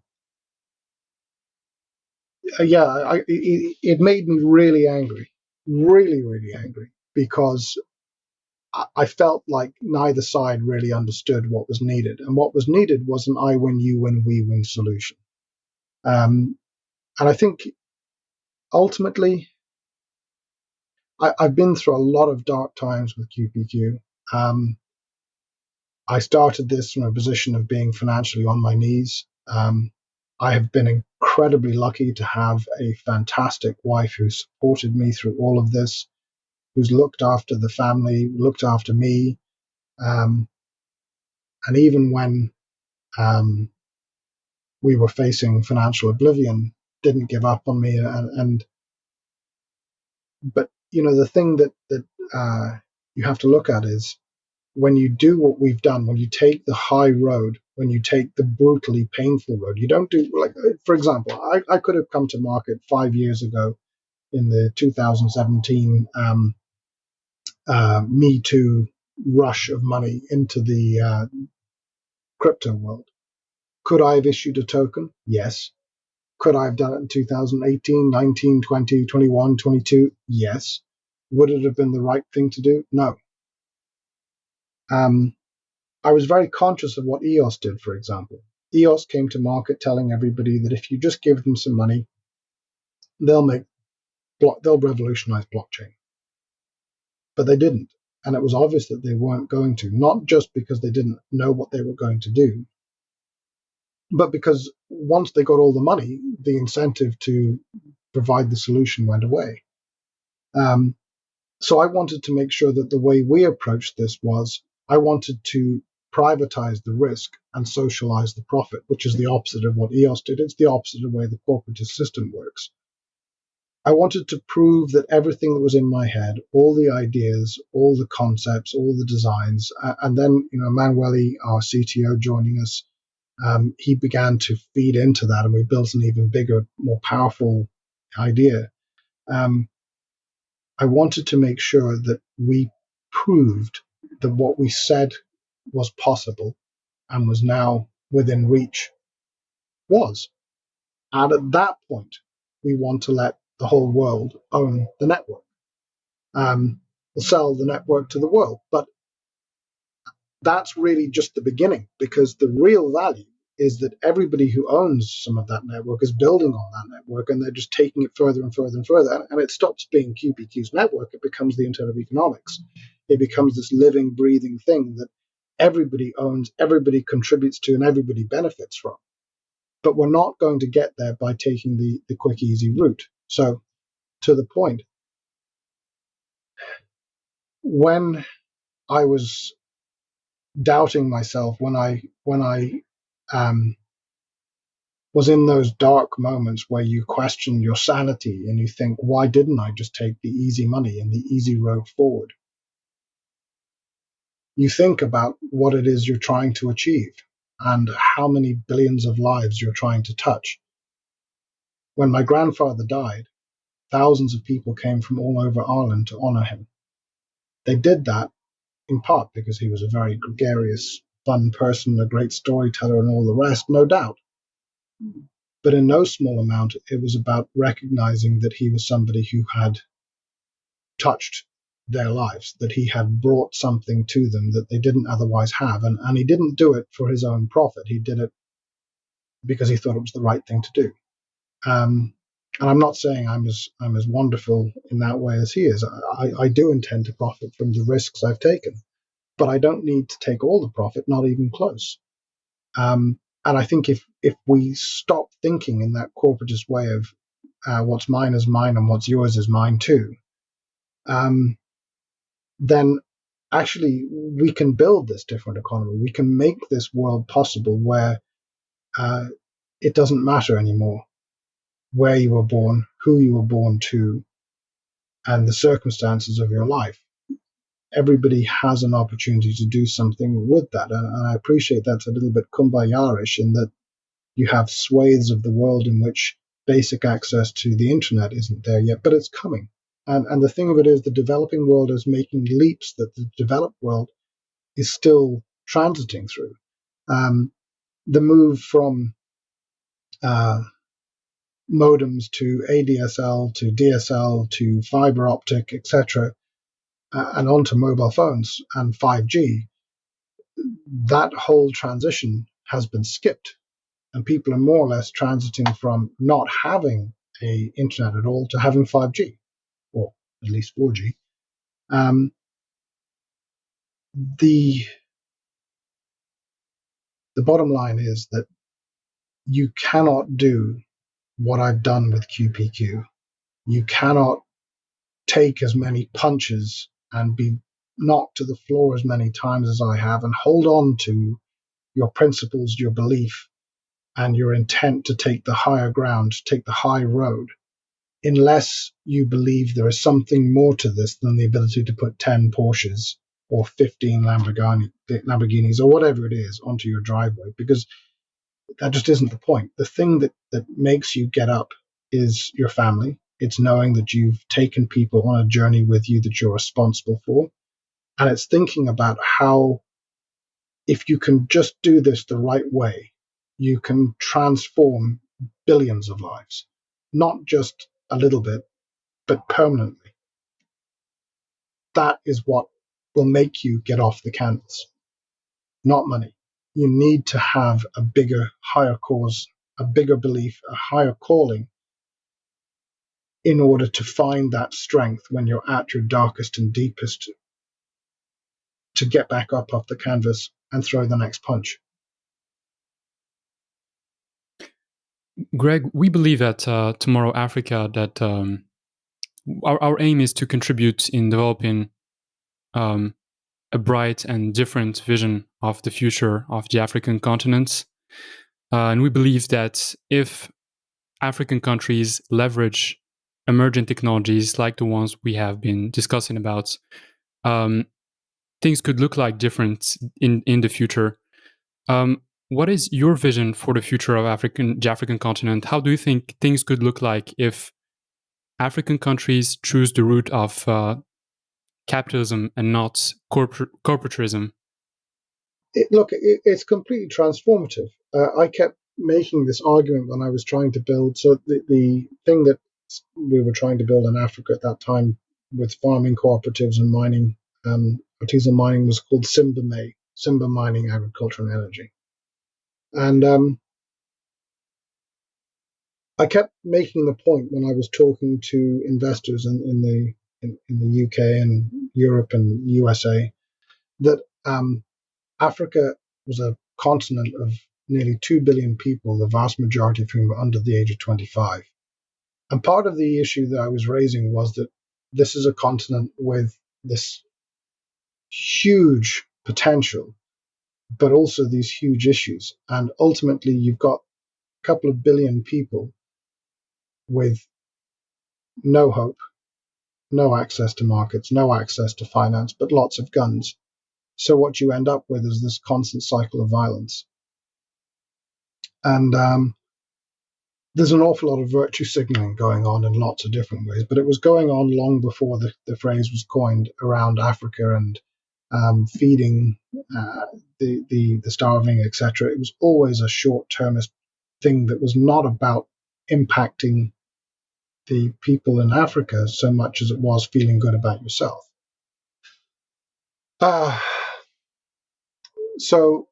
Speaker 2: It made me really angry, really, really angry, because I felt like neither side really understood what was needed. And what was needed was an I win, you win, we win solution. And I think ultimately, I've been through a lot of dark times with QPQ. I started this from a position of being financially on my knees. I have been incredibly lucky to have a fantastic wife who supported me through all of this, who's looked after the family, looked after me. And even when we were facing financial oblivion, didn't give up on me. But the thing that you have to look at is, when you do what we've done, when you take the high road, when you take the brutally painful road, you don't do, like, for example, I could have come to market 5 years ago in the 2017 Me Too rush of money into the crypto world. Could I have issued a token? Yes. Could I have done it in 2018, 19, 20, 21, 22? Yes. Would it have been the right thing to do? No. I was very conscious of what EOS did, for example. EOS came to market telling everybody that if you just give them some money, they'll revolutionize blockchain. But they didn't. And it was obvious that they weren't going to, not just because they didn't know what they were going to do, but because once they got all the money, the incentive to provide the solution went away. So I wanted to make sure that the way we approached this was I wanted to privatize the risk and socialize the profit, which is the opposite of what EOS did. It's the opposite of the way the corporatist system works. I wanted to prove that everything that was in my head, all the ideas, all the concepts, all the designs, and then, Manueli, our CTO, joining us, he began to feed into that, and we built an even bigger, more powerful idea. I wanted to make sure that we proved that what we said was possible and was now within reach was. And at that point, we want to let the whole world own the network. We'll sell the network to the world. But that's really just the beginning, because the real value is that everybody who owns some of that network is building on that network, and they're just taking it further and further and further. And it stops being QPQ's network. It becomes the internet of economics. It becomes this living, breathing thing that everybody owns, everybody contributes to, and everybody benefits from. But we're not going to get there by taking the quick, easy route. So, to the point, when I was doubting myself, when I was in those dark moments where you question your sanity and you think, why didn't I just take the easy money and the easy road forward? You think about what it is you're trying to achieve and how many billions of lives you're trying to touch. When my grandfather died, thousands of people came from all over Ireland to honor him. They did that in part because he was a very gregarious, fun person, a great storyteller, and all the rest, no doubt. But in no small amount, it was about recognizing that he was somebody who had touched their lives, that he had brought something to them that they didn't otherwise have. And he didn't do it for his own profit. He did it because he thought it was the right thing to do. And I'm not saying I'm as wonderful in that way as he is. I do intend to profit from the risks I've taken, but I don't need to take all the profit, not even close. And I think if we stop thinking in that corporatist way of what's mine is mine and what's yours is mine too, then actually we can build this different economy. We can make this world possible where it doesn't matter anymore where you were born, who you were born to, and the circumstances of your life. Everybody has an opportunity to do something with that. And I appreciate that's a little bit kumbaya-ish in that you have swathes of the world in which basic access to the internet isn't there yet, but it's coming. And the thing of it is, the developing world is making leaps that the developed world is still transiting through. The move from modems to ADSL to DSL to fiber optic, etc., and onto mobile phones and 5G, that whole transition has been skipped. And people are more or less transiting from not having a internet at all to having 5G, or at least 4G. The bottom line is that you cannot do what I've done with QPQ. You cannot take as many punches and be knocked to the floor as many times as I have and hold on to your principles, your belief, and your intent to take the higher ground, to take the high road, unless you believe there is something more to this than the ability to put 10 Porsches or 15 Lamborghinis or whatever it is onto your driveway, because that just isn't the point. The thing that makes you get up is your family. It's knowing that you've taken people on a journey with you that you're responsible for. And it's thinking about how, if you can just do this the right way, you can transform billions of lives, not just a little bit, but permanently. That is what will make you get off the canvas, not money. You need to have a bigger, higher cause, a bigger belief, a higher calling in order to find that strength when you're at your darkest and deepest, to get back up off the canvas and throw the next punch.
Speaker 1: Greg, we believe at Tomorrow Africa that our aim is to contribute in developing a bright and different vision of the future of the African continent. And we believe that if African countries leverage emerging technologies like the ones we have been discussing about, things could look like different in the future. What is your vision for the future of the African continent? How do you think things could look like if African countries choose the route of capitalism and not corporatism?
Speaker 2: It's completely transformative. I kept making this argument when I was trying to build. So the thing that we were trying to build in Africa at that time with farming cooperatives and mining, artisanal mining, was called Simba Mining, Agriculture and Energy. And I kept making the point when I was talking to investors in the UK and Europe and USA that Africa was a continent of nearly 2 billion people, the vast majority of whom were under the age of 25. And part of the issue that I was raising was that this is a continent with this huge potential, but also these huge issues. And ultimately, you've got a couple of billion people with no hope, no access to markets, no access to finance, but lots of guns. So what you end up with is this constant cycle of violence. And there's an awful lot of virtue signaling going on in lots of different ways, but it was going on long before the phrase was coined around Africa and feeding the starving, etc. It was always a short-termist thing that was not about impacting the people in Africa so much as it was feeling good about yourself. So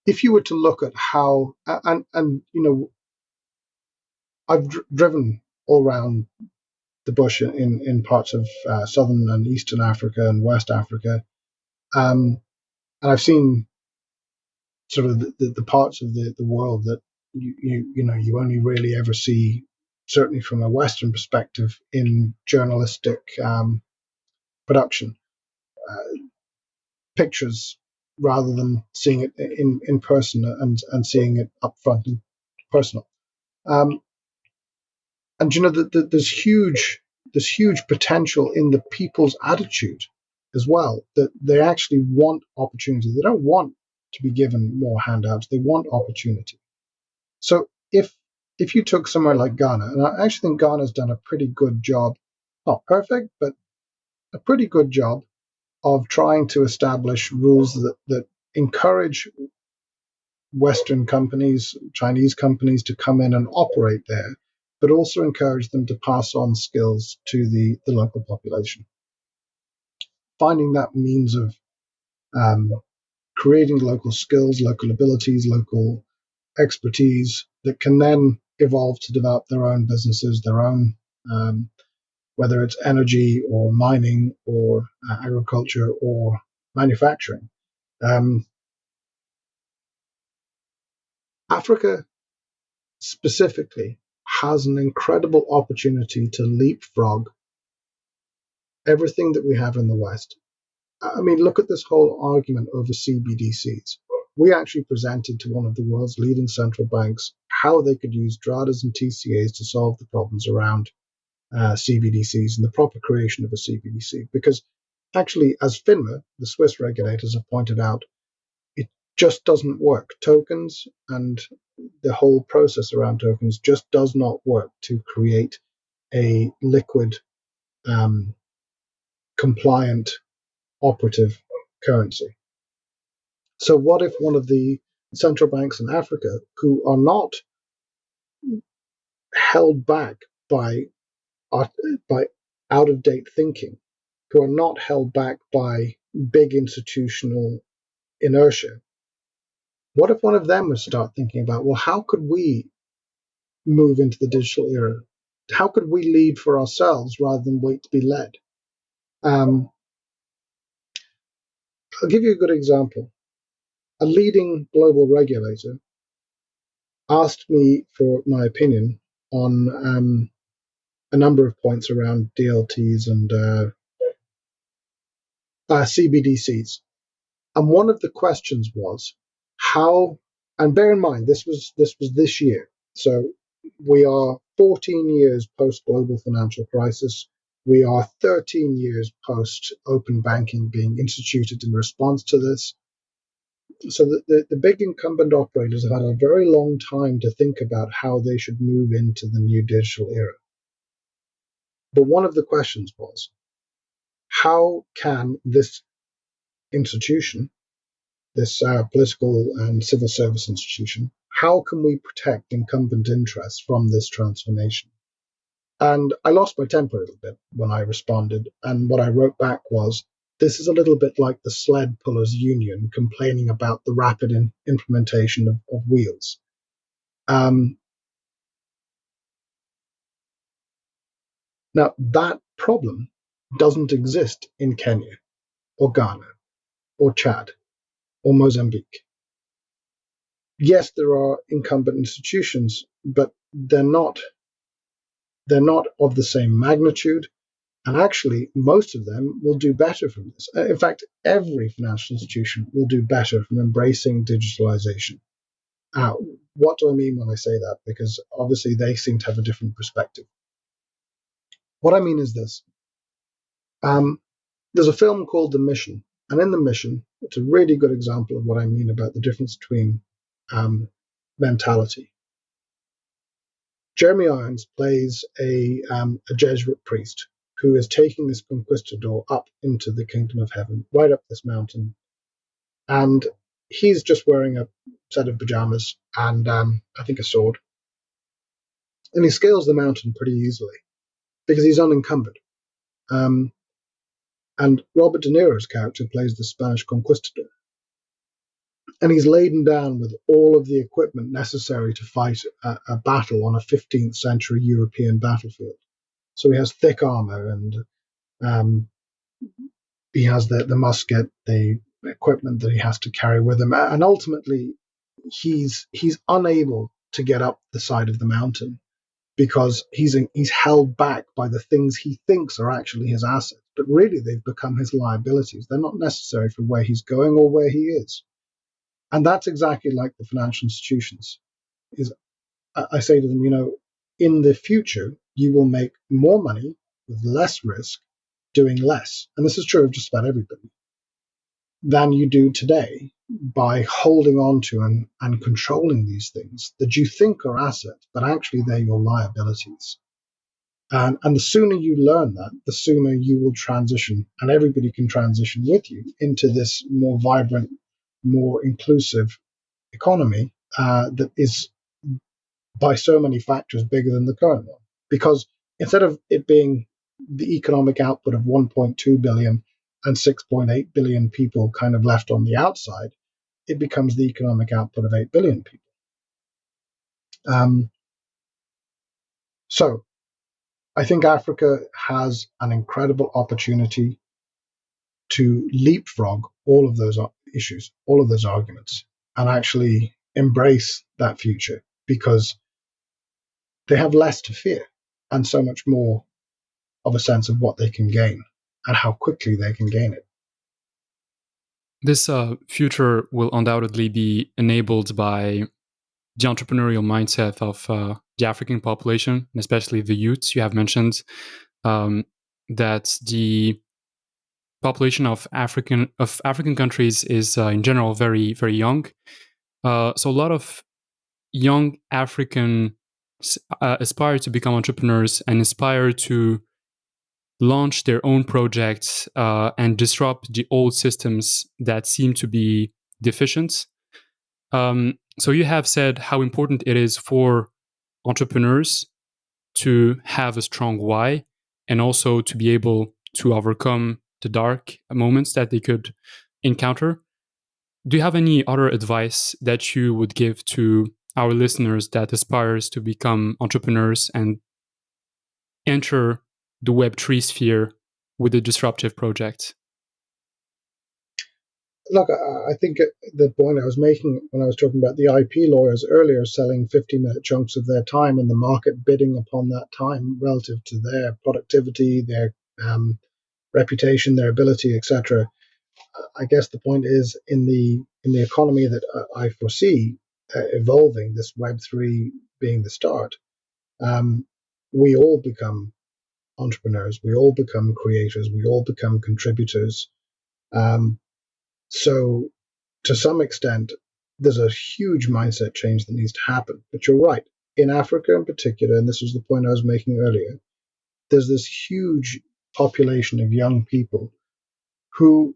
Speaker 2: if you were to look at how, and you know, I've driven all around the bush in parts of southern and eastern Africa and West Africa, and I've seen sort of the parts of the world that you only really ever see, certainly from a Western perspective, in journalistic production, pictures, rather than seeing it in person and seeing it up front and personal. And you know that there's huge potential in the people's attitude as well, that they actually want opportunity. They don't want to be given more handouts. They want opportunity. So if you took somewhere like Ghana, and I actually think Ghana's done a pretty good job, not perfect, but a pretty good job of trying to establish rules that encourage Western companies, Chinese companies, to come in and operate there, but also encourage them to pass on skills to the local population. Finding that means of creating local skills, local abilities, local expertise that can then evolve to develop their own businesses, their own, whether it's energy or mining or agriculture or manufacturing. Africa specifically has an incredible opportunity to leapfrog everything that we have in the West. I mean, look at this whole argument over CBDCs. We actually presented to one of the world's leading central banks how they could use DRADAs and TCAs to solve the problems around CBDCs and the proper creation of a CBDC. Because actually, as FINMA, the Swiss regulators, have pointed out, it just doesn't work. Tokens and the whole process around tokens just does not work to create a liquid, compliant, operative currency. So what if one of the central banks in Africa, who are not held back by out-of-date thinking, who are not held back by big institutional inertia, what if one of them would start thinking about, well, how could we move into the digital era? How could we lead for ourselves rather than wait to be led? I'll give you a good example. A leading global regulator asked me for my opinion on a number of points around DLTs and CBDCs. And one of the questions was how, and bear in mind, this was this year. So we are 14 years post global financial crisis. We are 13 years post open banking being instituted in response to this. So the big incumbent operators have had a very long time to think about how they should move into the new digital era. But one of the questions was, how can this institution, this political and civil service institution, how can we protect incumbent interests from this transformation? And I lost my temper a little bit when I responded. And what I wrote back was, this is a little bit like the sled pullers union complaining about the rapid implementation of wheels. Now, that problem doesn't exist in Kenya or Ghana or Chad or Mozambique. Yes, there are incumbent institutions, but they're not of the same magnitude. And actually, most of them will do better from this. In fact, every financial institution will do better from embracing digitalization. What do I mean when I say that? Because obviously they seem to have a different perspective. What I mean is this. There's a film called The Mission. And in The Mission, it's a really good example of what I mean about the difference between mentality. Jeremy Irons plays a Jesuit priest who is taking this conquistador up into the kingdom of heaven, right up this mountain. And he's just wearing a set of pajamas and I think a sword. And he scales the mountain pretty easily because he's unencumbered. And Robert De Niro's character plays the Spanish conquistador. And he's laden down with all of the equipment necessary to fight a battle on a 15th century European battlefield. So he has thick armor and he has the musket, the equipment that he has to carry with him. And ultimately, he's unable to get up the side of the mountain because he's held back by the things he thinks are actually his assets. But really, they've become his liabilities. They're not necessary for where he's going or where he is. And that's exactly like the financial institutions. I say to them, in the future, you will make more money with less risk doing less. And this is true of just about everybody than you do today by holding on to and controlling these things that you think are assets, but actually they're your liabilities. And the sooner you learn that, the sooner you will transition, and everybody can transition with you into this more vibrant, more inclusive economy that is by so many factors bigger than the current one. Because instead of it being the economic output of 1.2 billion and 6.8 billion people kind of left on the outside, it becomes the economic output of 8 billion people. So I think Africa has an incredible opportunity to leapfrog all of those issues, all of those arguments, and actually embrace that future because they have less to fear and so much more of a sense of what they can gain and how quickly they can gain it.
Speaker 1: This future will undoubtedly be enabled by the entrepreneurial mindset of the African population, and especially the youths. You have mentioned that the population of African countries is in general very, very young. So a lot of young African aspire to become entrepreneurs and aspire to launch their own projects and disrupt the old systems that seem to be deficient. So you have said how important it is for entrepreneurs to have a strong why and also to be able to overcome the dark moments that they could encounter. Do you have any other advice that you would give to our listeners that aspires to become entrepreneurs and enter the Web3 sphere with a disruptive project?
Speaker 2: look, I think the point I was making when I was talking about the IP lawyers earlier selling 50-minute chunks of their time and the market bidding upon that time relative to their productivity, their reputation, their ability, etc. I guess the point is in the economy that I foresee evolving, this Web3 being the start, we all become entrepreneurs, we all become creators, we all become contributors. Um, so to some extent, there's a huge mindset change that needs to happen. But you're right. In Africa in particular, and this was the point I was making earlier, there's this huge population of young people who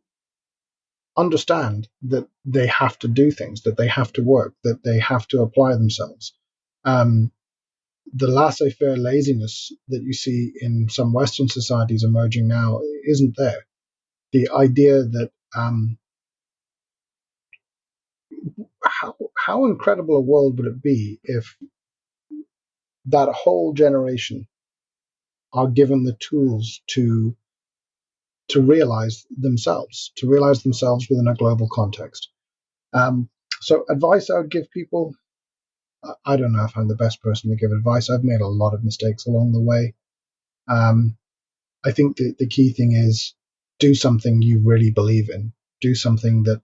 Speaker 2: understand that they have to do things, that they have to work, that they have to apply themselves. Um, the laissez-faire laziness that you see in some Western societies emerging now isn't there. The idea that how incredible a world would it be if that whole generation are given the tools to realize themselves within a global context. So advice I would give people, I don't know if I'm the best person to give advice. I've made a lot of mistakes along the way. Um, I think the key thing is do something you really believe in. Do something that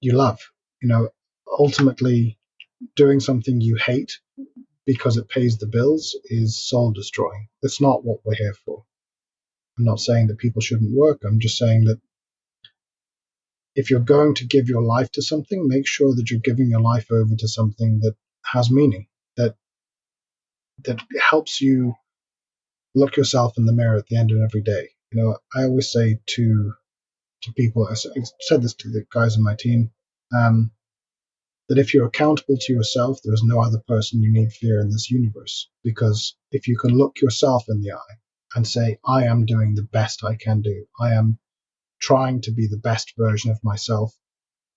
Speaker 2: you love. You know, ultimately, doing something you hate because it pays the bills is soul destroying. That's not what we're here for. I'm not saying that people shouldn't work. I'm just saying that if you're going to give your life to something, make sure that you're giving your life over to something that has meaning, that helps you look yourself in the mirror at the end of every day. You know, I always say to people, I said this to the guys in my team, that if you're accountable to yourself, there is no other person you need fear in this universe. Because if you can look yourself in the eye and say, I am doing the best I can do, I am trying to be the best version of myself,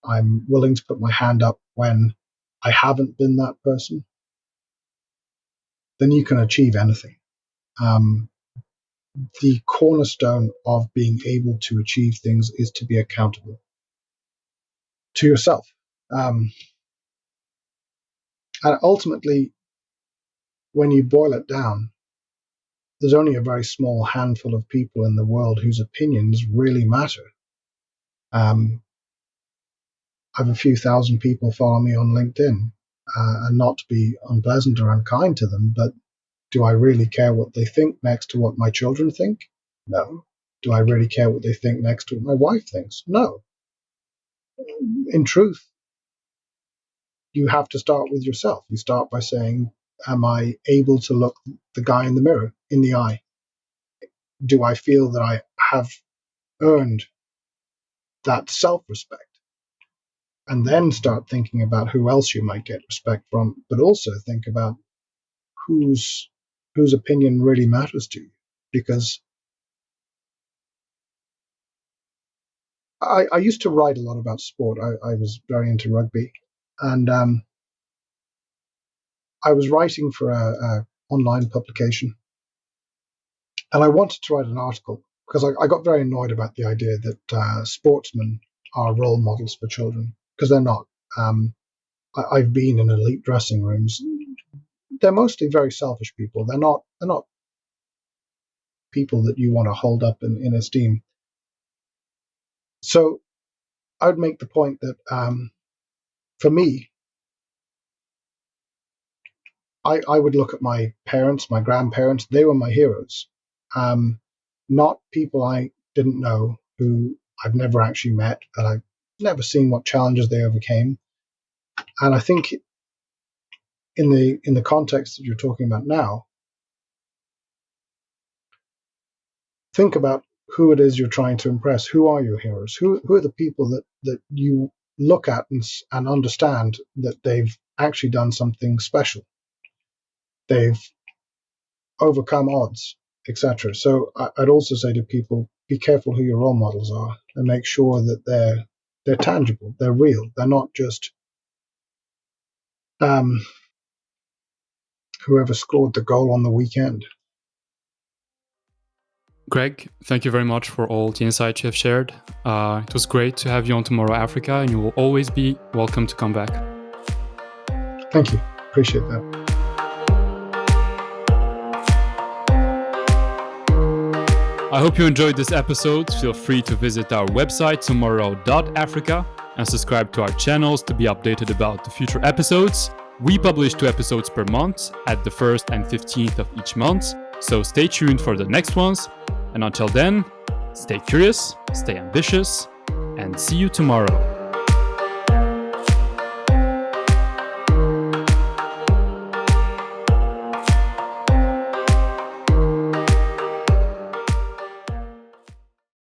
Speaker 2: I'm willing to put my hand up when I haven't been that person, then you can achieve anything. Um, the cornerstone of being able to achieve things is to be accountable to yourself. Um, and ultimately, when you boil it down, there's only a very small handful of people in the world whose opinions really matter. I have a few thousand people follow me on LinkedIn, and not to be unpleasant or unkind to them, but do I really care what they think next to what my children think? No. Do I really care what they think next to what my wife thinks? No. In truth, you have to start with yourself. You start by saying, am I able to look the guy in the mirror in the eye? Do I feel that I have earned that self-respect? And then start thinking about who else you might get respect from, but also think about whose opinion really matters to you. Because I used to write a lot about sport. I was very into rugby, and I was writing for a online publication, and I wanted to write an article because I got very annoyed about the idea that sportsmen are role models for children, because they're not. I've been in elite dressing rooms. They're mostly very selfish people. They're not people that you want to hold up in esteem. So I would make the point that for me, I would look at my parents, my grandparents. They were my heroes, not people I didn't know, who I've never actually met, and I've never seen what challenges they overcame. And I think in the context that you're talking about now, think about who it is you're trying to impress. Who are your heroes? Who are the people that you look at and understand that they've actually done something special? They've overcome odds, etc. So I'd also say to people, be careful who your role models are, and make sure that they're tangible, they're real, they're not just um, whoever scored the goal on the weekend.
Speaker 1: Greg, thank you very much for all the insights you have shared. It was great to have you on Tomorrow.Africa, and you will always be welcome to come back.
Speaker 2: Thank you. Appreciate that.
Speaker 1: I hope you enjoyed this episode. Feel free to visit our website, Tomorrow.Africa, and subscribe to our channels to be updated about the future episodes. We publish 2 episodes per month at the 1st and 15th of each month, so stay tuned for the next ones. And until then, stay curious, stay ambitious, and see you tomorrow.